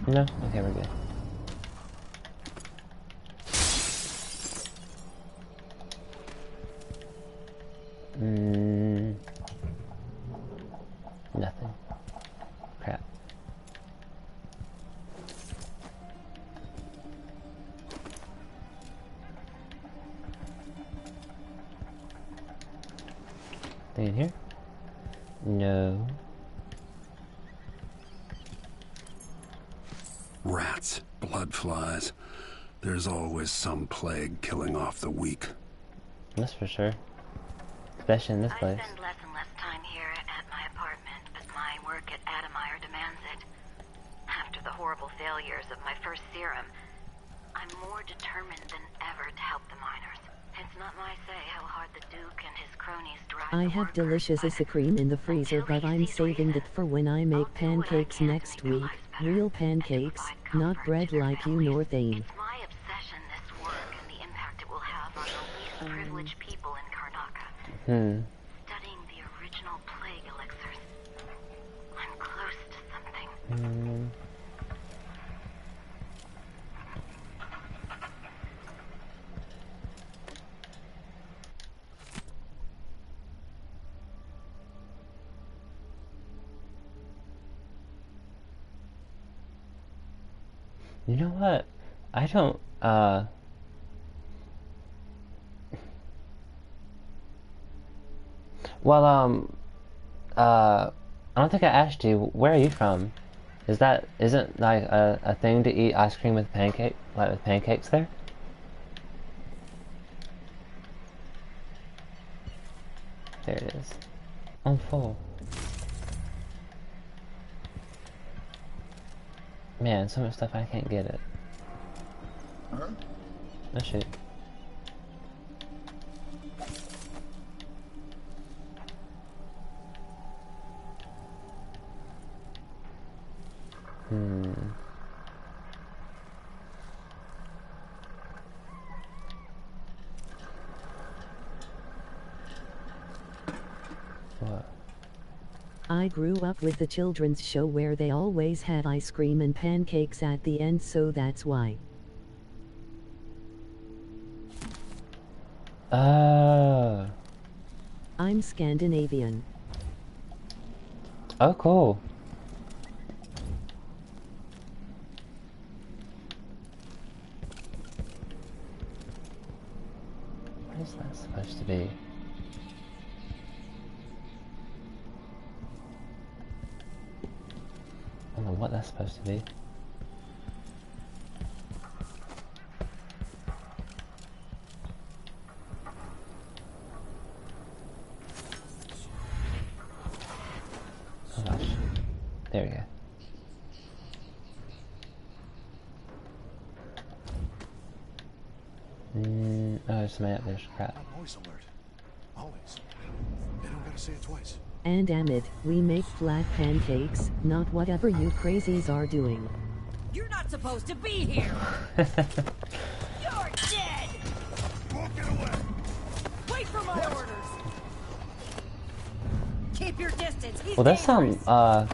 A: No? Okay, we're good. Nothing. Crap. Thing in here? No.
J: Rats, blood flies. There's always some plague killing off the weak.
A: That's for sure. Especially in this place.
Q: I spend less and less time here at my apartment, but my work Advocate Adamire demands it. After the horrible failures of my first serum, I'm more determined than ever to help the miners. It's not my say how hard the Duke and his cronies drive.
U: I have delicious ice cream in the freezer, but I'm saving it for when I make pancakes next week. Real pancakes, not bread like you Northane.
Q: It's my obsession, this work, and the impact it will have on the least privileged people in Karnaca. Studying the original plague elixirs. I'm close to something.
A: You know what? I don't, well, I don't think I asked you, where are you from? Isn't like a thing to eat ice cream with with pancakes there? There it is. I'm full. Man, so much stuff I can't get it. Oh shit. What?
U: I grew up with the children's show where they always had ice cream and pancakes at the end, so that's why. I'm Scandinavian.
A: Oh, cool. What is that supposed to be? I don't know what that's supposed to be. Oh gosh. There we go. Oh, there's somebody up there. Crap.
C: I'm always alert. Always. They don't gotta say it twice.
U: And damn it, we make flat pancakes, not whatever you crazies are doing.
E: You're not supposed to be here! You're dead!
C: Won't get away!
E: Wait for my orders! Keep your distance. He's
A: Well, there's some,
E: dangerous.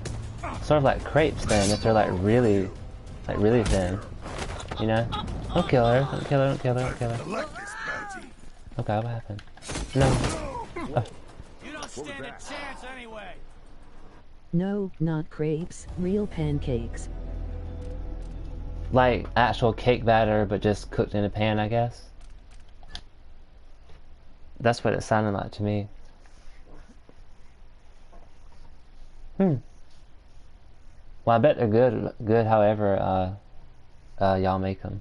A: sort of like crepes then, if they're like really thin. You know? Don't kill her, don't kill her, don't kill her, don't kill her. Okay, what happened? No. Oh.
F: You don't stand a chance anyway.
U: No, not crepes, real pancakes.
A: Like actual cake batter, but just cooked in a pan, I guess. That's what it sounded like to me. Well, I bet they're good however y'all make them.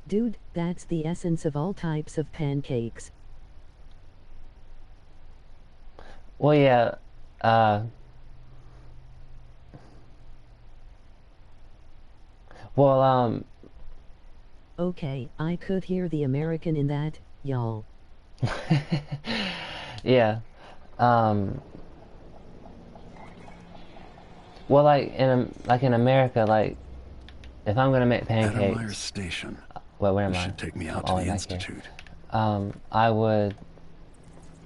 U: Dude, that's the essence of all types of pancakes.
A: Well, yeah,
U: Okay, I could hear the American in that, y'all.
A: yeah, well, like in America, like if I'm gonna make pancakes,
J: Adamire Station.
A: where am
J: You
A: I?
J: should take me
A: I'm
J: out to
A: all
J: the
A: back here.
J: Institute.
A: I would.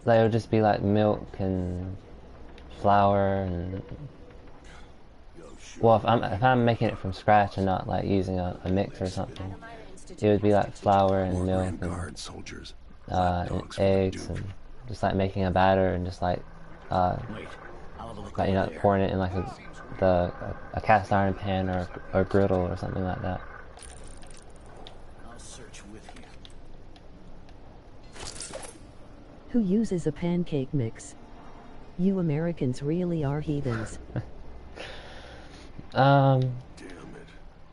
A: Like, it would just be like milk and flour and. Well, if I'm making it from scratch and not like using a mix or something, it would be like flour and milk and eggs and just like making a batter and just like pouring it in like a cast iron pan or griddle or something like that.
C: I'll search with you.
U: Who uses a pancake mix? You Americans really are heathens.
J: Damn it.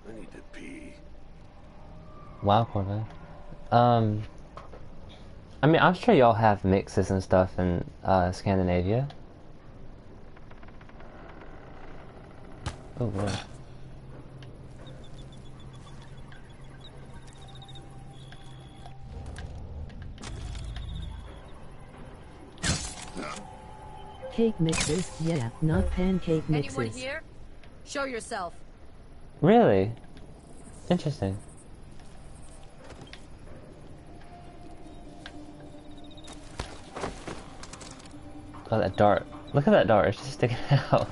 J: I need to pee.
A: Wow, Corvo. I I mean, I'm sure y'all have mixes and stuff in Scandinavia. Oh, boy.
U: Cake mixes, yeah, not pancake mixes.
R: Anyone here? Show yourself.
A: Really? Interesting. Oh, that dart. Look at that dart, it's just sticking out.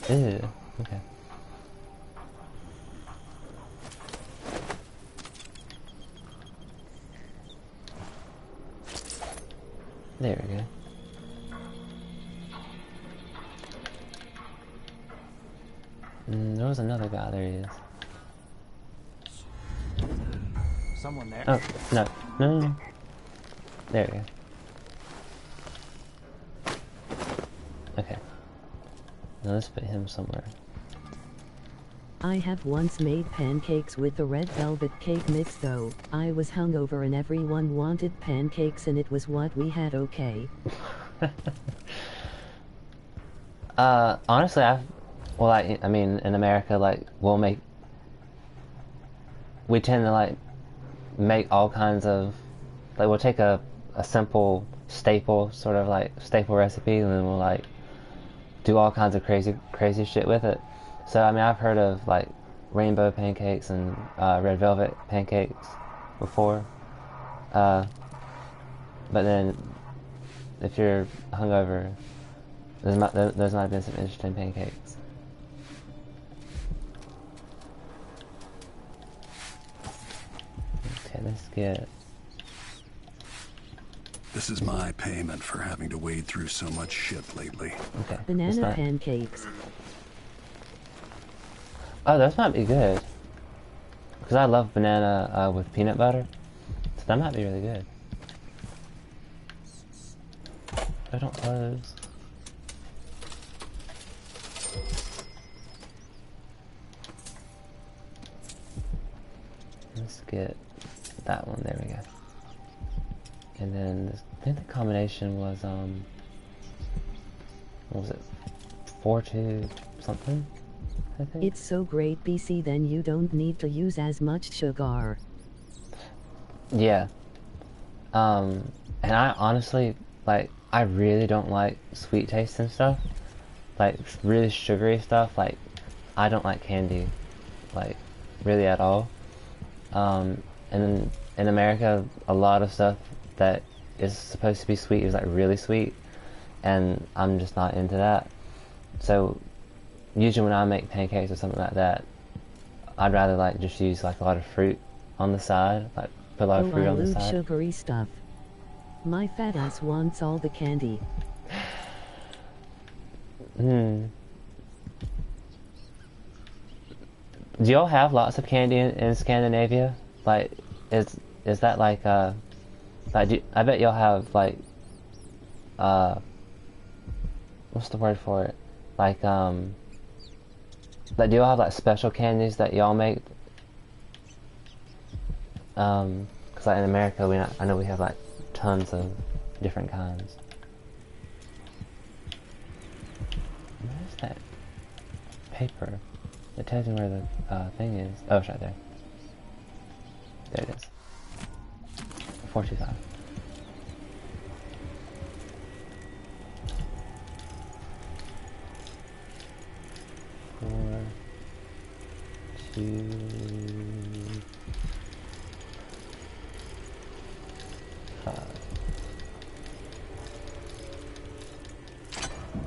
A: Ew. Okay. There we go. There was another guy. There he is.
F: Someone there.
A: Oh, no. No. There we go. Okay. Now let's put him somewhere.
U: I have once made pancakes with the red velvet cake mix though. I was hungover and everyone wanted pancakes and it was what we had, okay?
A: Honestly, I mean, in America, like, we tend to, like, make all kinds of, like, we'll take a simple staple, sort of, like, staple recipe, and then we'll, like, do all kinds of crazy shit with it. So, I mean, I've heard of, like, rainbow pancakes and red velvet pancakes before. But then, if you're hungover, those might have been some interesting pancakes. Okay, let's get...
J: This is my payment for having to wade through so much shit lately.
A: Okay.
U: Banana pancakes.
A: Oh, those might be good. Because I love banana with peanut butter. So that might be really good. I don't close. Let's get that one. There we go. And then I think the combination was what was it? 4-2 something, I think.
U: It's so great, BC, then you don't need to use as much sugar.
A: Yeah. And I honestly, like, I really don't like sweet taste and stuff. Like, really sugary stuff. Like, I don't like candy, like, really at all. And in America, a lot of stuff that is supposed to be sweet is, like, really sweet. And I'm just not into that. So, usually when I make pancakes or something like that, I'd rather, like, just use, like, a lot of fruit on the side. Like, put a lot of fruit on the side.
U: Sugary stuff. My fat ass wants all the candy.
A: Do y'all have lots of candy in Scandinavia? Like, is that like I bet y'all have like what's the word for it? Like do y'all have like special candies that y'all make? Cause like in America I know we have like tons of different kinds. Where's that paper? It tells me where the thing is. Oh, it's right there. There it is. 425. Four, 2, 5.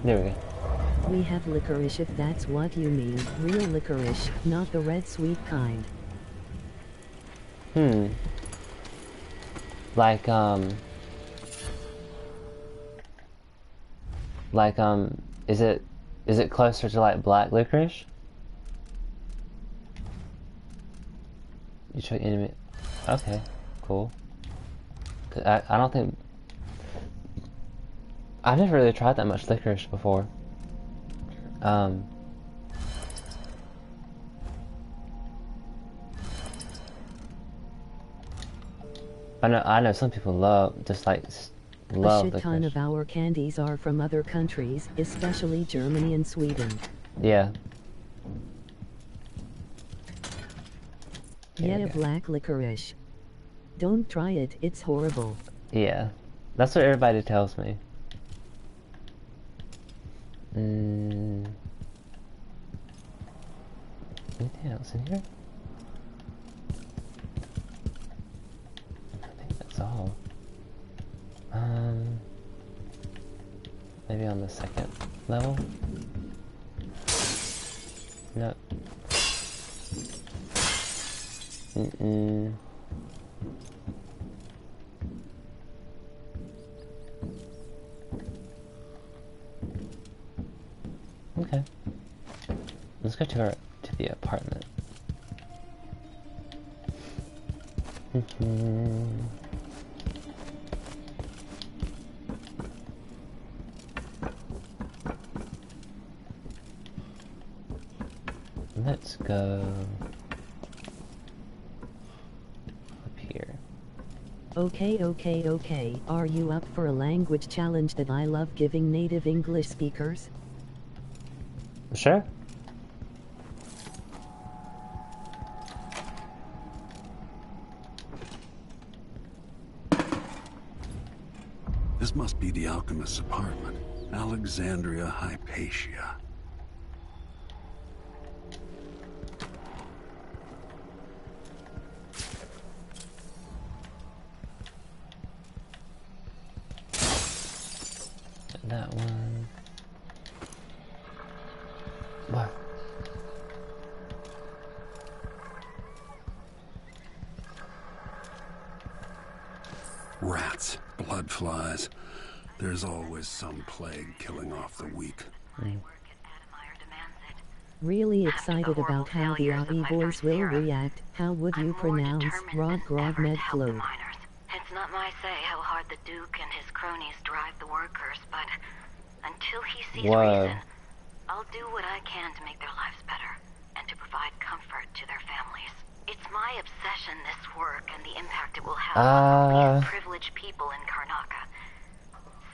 A: There we go.
U: We have licorice if that's what you mean. Real licorice, not the red sweet kind.
A: Is it closer to like black licorice? You try enemy. Okay, cool. I don't think I've never really tried that much licorice before. I know some people love, just like, love
U: a shit ton of our candies are from other countries, especially Germany and Sweden.
A: Yeah.
U: Yeah, black licorice. Don't try it, it's horrible.
A: Yeah. That's what everybody tells me. Anything else in here? I think that's all. Maybe on the second level? No. Okay. Let's go to the apartment. Let's go up here.
U: Okay. Are you up for a language challenge that I love giving native English speakers?
A: Sure.
J: This must be the alchemist's apartment. Alexandria Hypatia.
A: That one. What?
J: Rats, blood flies. There's always some plague killing off the weak.
U: Really excited about how the AI voice will react. How would you pronounce Rod Grog Med Float?
Q: It's not my say how hard the Duke and his cronies drive the workers, but until he sees reason, I'll do what I can to make their lives better and to provide comfort to their families. It's my obsession, this work, and the impact it will have on these privileged people in Karnaca.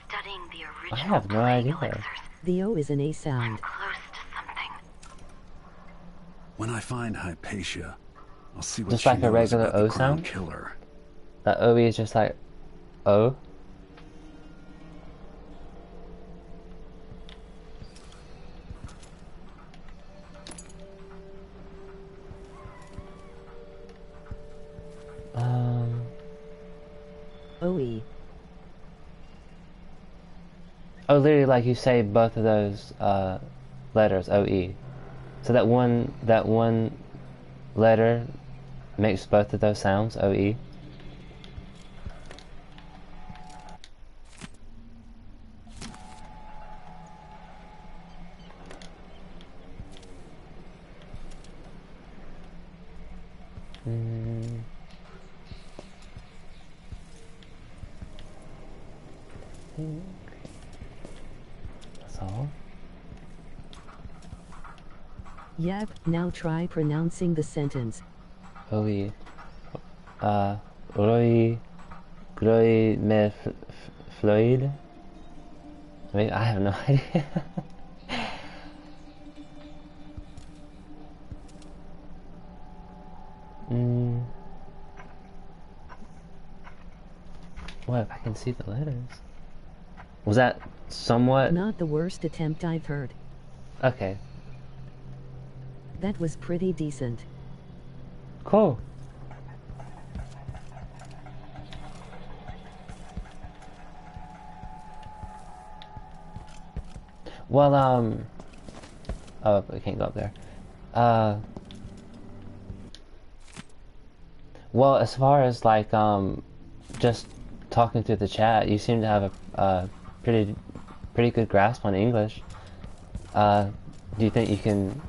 Q: Studying the original
A: I have no idea.
U: The O is an A sound.
Q: Close to something.
J: When I find Hypatia, I'll see what
A: just
J: she
A: like a
J: knows
A: regular
J: about the
A: O sound?
J: killer.
A: That OE is just like O?
U: OE.
A: Oh, literally, like you say both of those letters, OE. So that one letter makes both of those sounds, OE. That's all.
U: Yep, now try pronouncing the sentence.
A: OE. Roy me Floyd? I mean, I have no idea. What if I can see the letters? Was that somewhat?
U: Not the worst attempt I've heard.
A: Okay.
U: That was pretty decent.
A: Cool. Well, oh, I can't go up there. Well, as far as like, just talking through the chat, you seem to have a pretty good grasp on English. Do you think you can?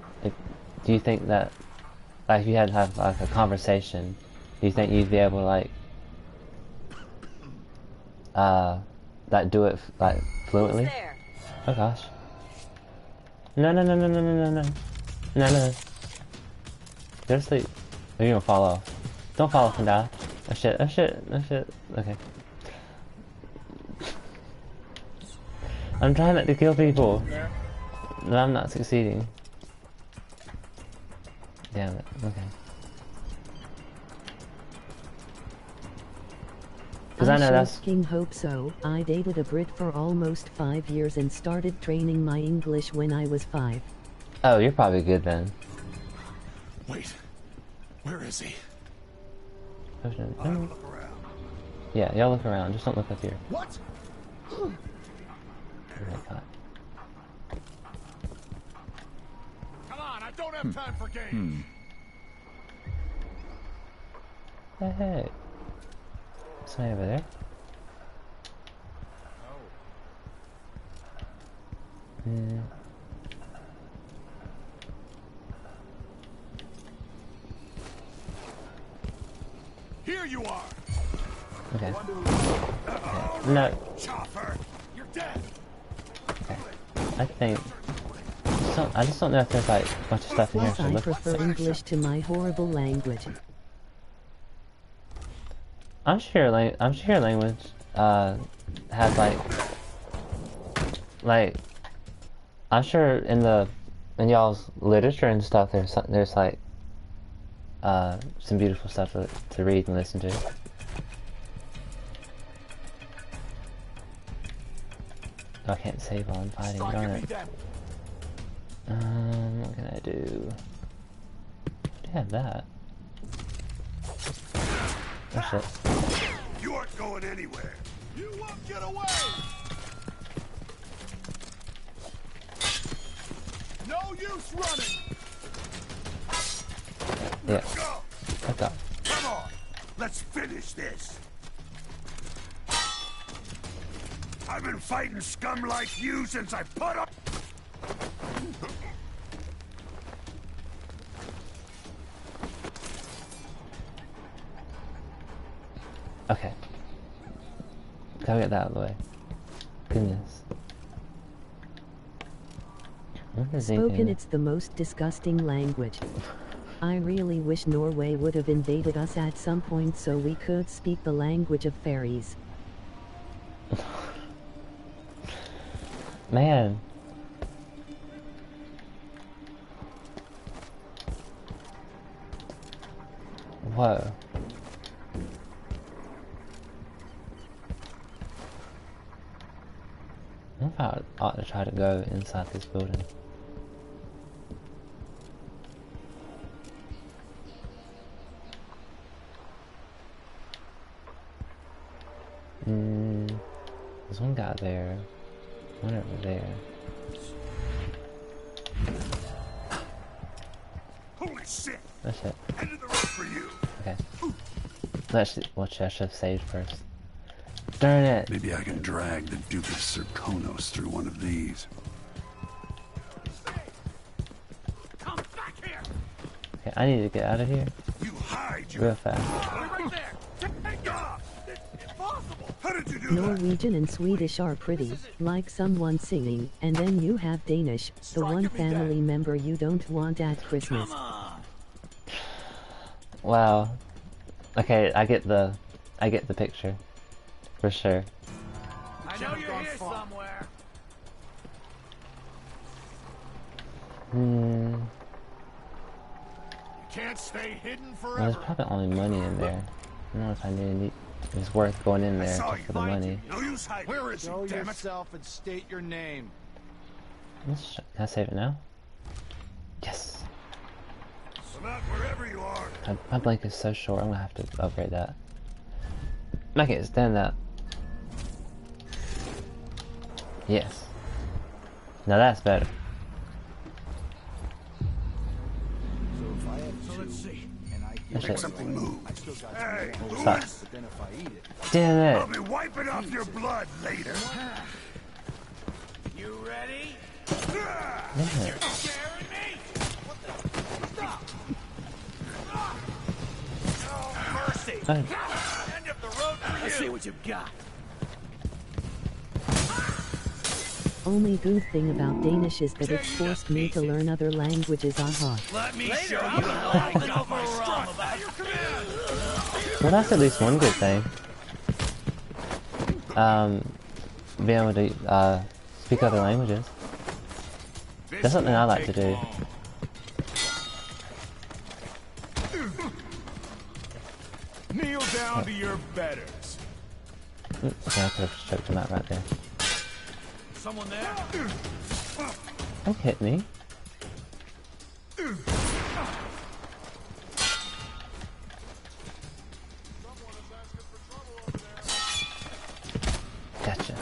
A: Do you think that, like, if you had to have like a conversation, do you think you'd be able to like do it like fluently? Oh gosh. No. Go to sleep. Or you're gonna fall off. Don't fall off and die. Oh shit, oh shit, oh shit. Okay. I'm trying not to kill people. No, I'm not succeeding. Damn it, okay. Because I know that's...
U: King hope so. I dated a Brit for almost 5 years and started training my English when I was 5.
A: Oh, you're probably good then.
J: Wait, where is he?
A: Oh, yeah, y'all look around. Just don't look up here.
J: What?
A: Oh my god.
J: Come on, I don't have time for games.
A: Hey. Somebody over there? Hmm.
J: Here you are.
A: Okay. No.
J: Chopper, you're dead.
A: Okay. I think... I just don't know if there's like a bunch of stuff in here.
U: Yes, I prefer English to my horrible language.
A: I'm sure language has like I'm sure in y'all's literature and stuff there's like some beautiful stuff to read and listen to. Oh, I can't save while I'm fighting, darn it. What can I do? I have that. Oh shit.
J: You aren't going anywhere. You won't get away. No use running.
A: Yeah. Let's go.
J: Come on. Let's finish this. I've been fighting scum like you since I put up.
A: Okay. Gotta get that out of the way. Goodness.
U: Spoken, it's the most disgusting language. I really wish Norway would have invaded us at some point so we could speak the language of fairies.
A: Man. Whoa. I wonder if I ought to try to go inside this building. There's one guy there. One over there.
J: Holy shit!
A: That's it.
J: End of the road for you.
A: Okay. Watch, I should have saved first. Darn it!
J: Maybe I can drag the Duke of Serkonos through one of these. Come back here!
A: Okay, I need to get out of here.
J: You hide
A: real fast.
J: Right there! Take off! It's impossible! How did you do
U: Norwegian and Swedish are pretty, like someone singing, and then you have Danish, the one family member you don't want at Christmas.
A: Wow. Okay, I get the picture. For sure.
F: I know you're here somewhere.
J: You can't stay hidden forever.
A: Well, there's probably only money in there. I don't know if I need it's worth going in there just for the money.
J: No use hiding. Where is
F: Show
J: he, damn it?
F: yourself and state your name.
A: Can I save it now? Yes.
J: Come out wherever you are.
A: My blank is so short, I'm gonna have to upgrade that. I can't stand that. Yes. Now that's better.
F: So let's see.
J: Make something move. Hey,
A: Stop.
J: Louis!
A: Damn it.
J: I'll be wiping off your blood later.
F: You ready?
A: Damn it.
F: You're scaring me? What the? Stop! Oh, mercy!
A: Oh.
F: End of the road for you. Let's see what you've got.
U: Only good thing about Danish is that it's forced me to learn other languages, aha.
F: Let me show you what I'm over rum about.
A: Well, that's at least one good thing. Being able to speak other languages. That's something I like to do.
B: Kneel down to your betters.
A: Okay, I could have choked him out right there.
B: Someone there?
A: Don't hit me. Gotcha.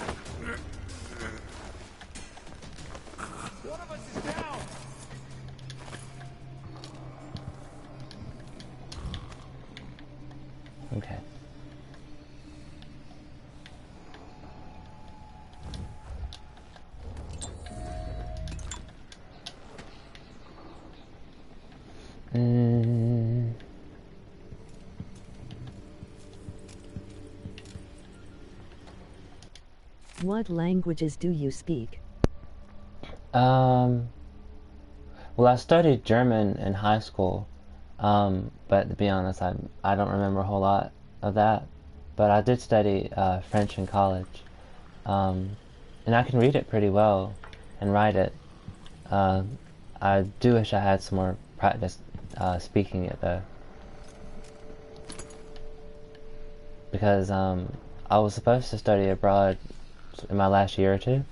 B: One of us is down.
A: Okay.
U: What languages do you speak?
A: Well, I studied German in high school, but to be honest, I don't remember a whole lot of that. But I did study French in college, and I can read it pretty well and write it. I do wish I had some more practice speaking it though, because I was supposed to study abroad in my last year or two,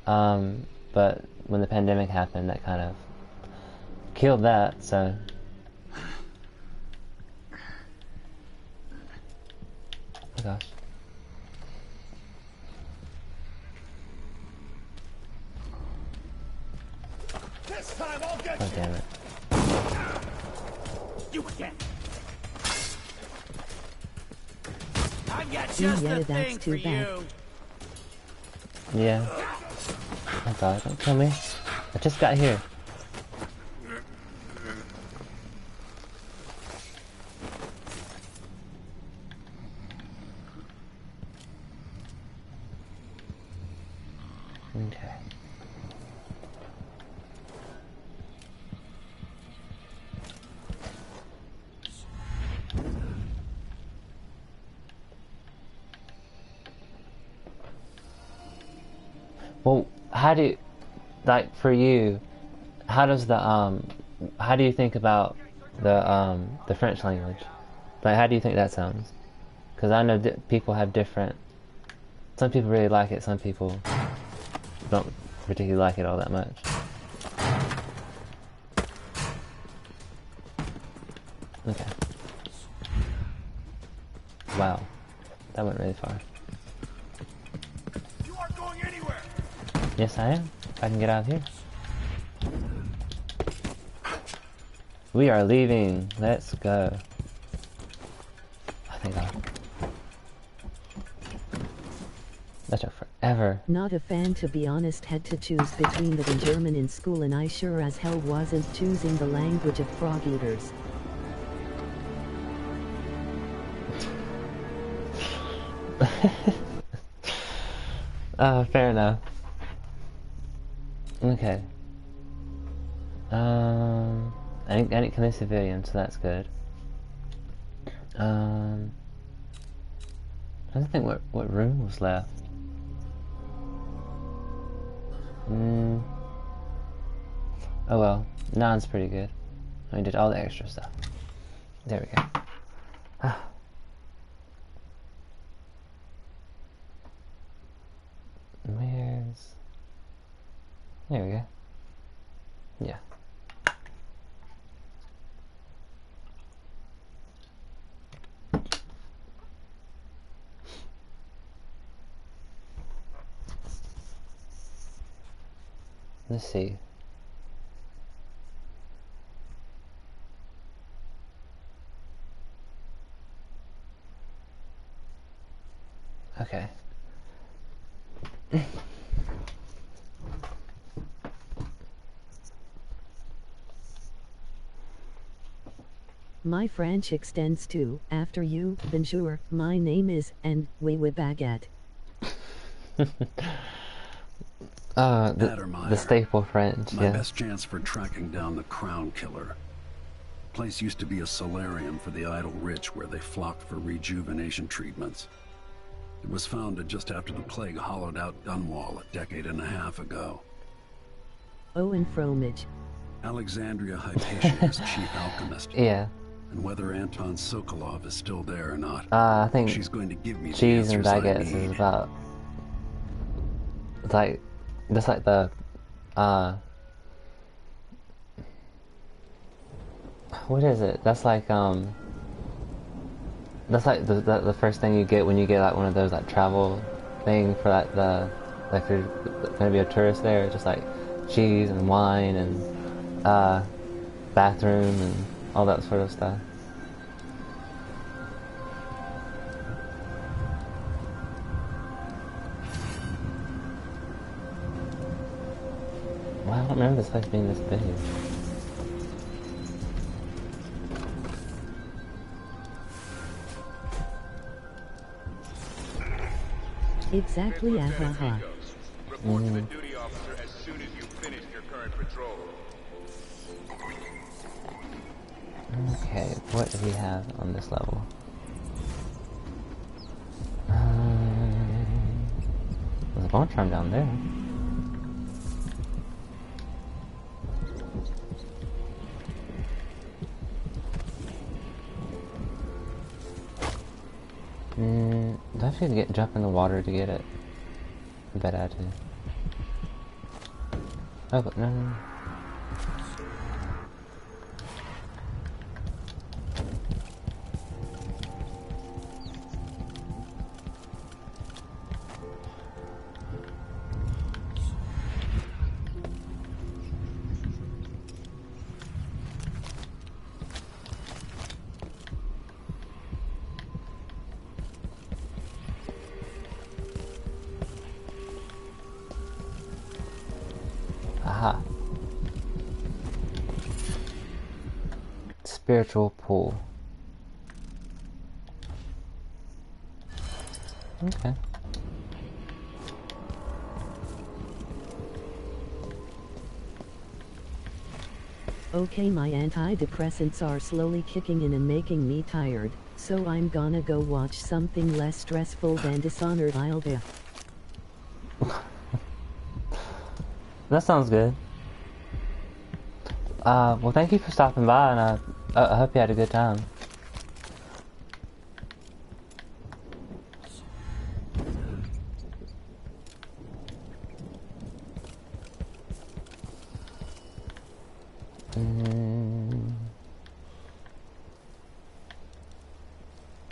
A: but when the pandemic happened, that kind of killed that. So. Oh gosh.
B: This time I'll get
A: Oh damn it.
B: you again.
F: I've got just
U: Yeah,
F: the
U: that's
F: thing
U: too
F: for
U: bad.
F: you.
A: Yeah. Oh god, don't kill me. I just got here. Okay. Well, how do you, like, for you, how does the how do you think about the French language? Like, how do you think that sounds? Because I know people have different. Some people really like it. Some people don't particularly like it all that much. Okay. Wow, that went really far.
B: You aren't going anywhere.
A: Yes, I am. I can get out of here. We are leaving. Let's go. I think that took forever.
U: Not a fan, to be honest. Had to choose between that and German in school, and I sure as hell wasn't choosing the language of frog eaters.
A: Fair enough. Okay. I didn't kill any civilians, so that's good. I don't think what room was left. Oh well, 9's pretty good. I did all the extra stuff. There we go. Where's... There we go. Yeah. Let's see. Okay.
U: My French extends to, after you, bonjour, my name is, and oui baguette.
A: The staple French,
J: My
A: yeah.
J: best chance for tracking down the crown killer. place used to be a solarium for the idle rich where they flocked for rejuvenation treatments. It was founded just after the plague hollowed out Dunwall a decade and a half ago.
U: Owen Fromage.
J: Alexandria Hypatia is chief alchemist.
A: Yeah.
J: And whether Anton Sokolov is still there or not,
A: I think
J: she's going to give me
A: cheese
J: the
A: and
J: answers I
A: baguettes
J: need.
A: is about... It's like... Just like the... What is it? That's like the first thing you get when you get like one of those like travel thing for like like you're gonna be a tourist there. Just like cheese and wine and bathroom and all that sort of stuff. Well, I don't remember this place being this big.
U: Exactly, ahaha.
P: Report to the duty officer as soon as you've finished your current patrol.
A: Okay, what do we have on this level? There's a bone charm down there. Do I have to jump in the water to get it? I bet I do. Oh, but no. Aha. Spiritual pool. Okay.
U: Okay, my antidepressants are slowly kicking in and making me tired, so I'm gonna go watch something less stressful than Dishonored. I'll be.
A: That sounds good. Well, thank you for stopping by, and I hope you had a good time.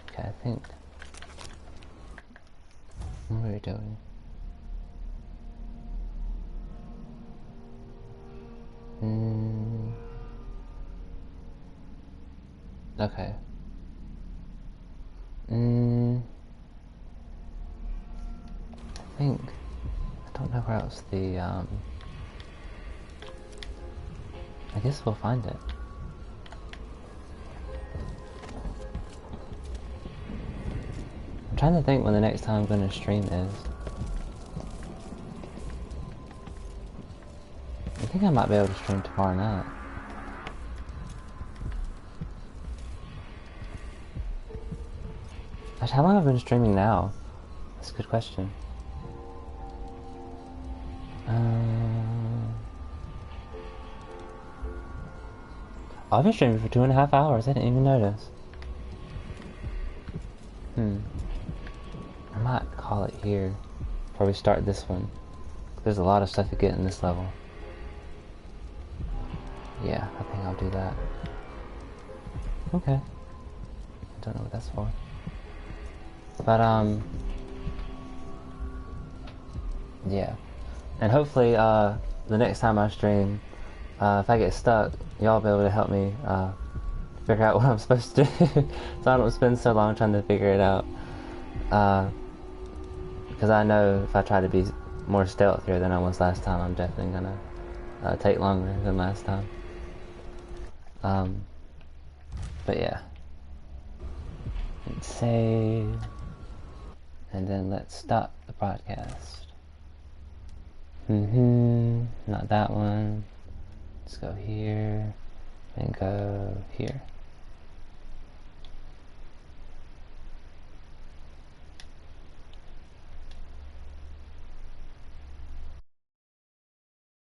A: Okay, I think. What are we doing? Okay. I think I don't know where else the I guess we'll find it. I'm trying to think when the next time I'm going to stream is. I think I might be able to stream tomorrow night. How long have I been streaming now? That's a good question. I've been streaming for 2.5 hours. I didn't even notice. I might call it here before we start this one. There's a lot of stuff to get in this level. Yeah, I think I'll do that. Okay. I don't know what that's for. But, yeah. And hopefully, the next time I stream, if I get stuck, y'all be able to help me, figure out what I'm supposed to do. So I don't spend so long trying to figure it out. Because I know if I try to be more stealthier than I was last time, I'm definitely gonna, take longer than last time. But yeah. Let's save. And then let's stop the broadcast. Not that one. Let's go here. and go here.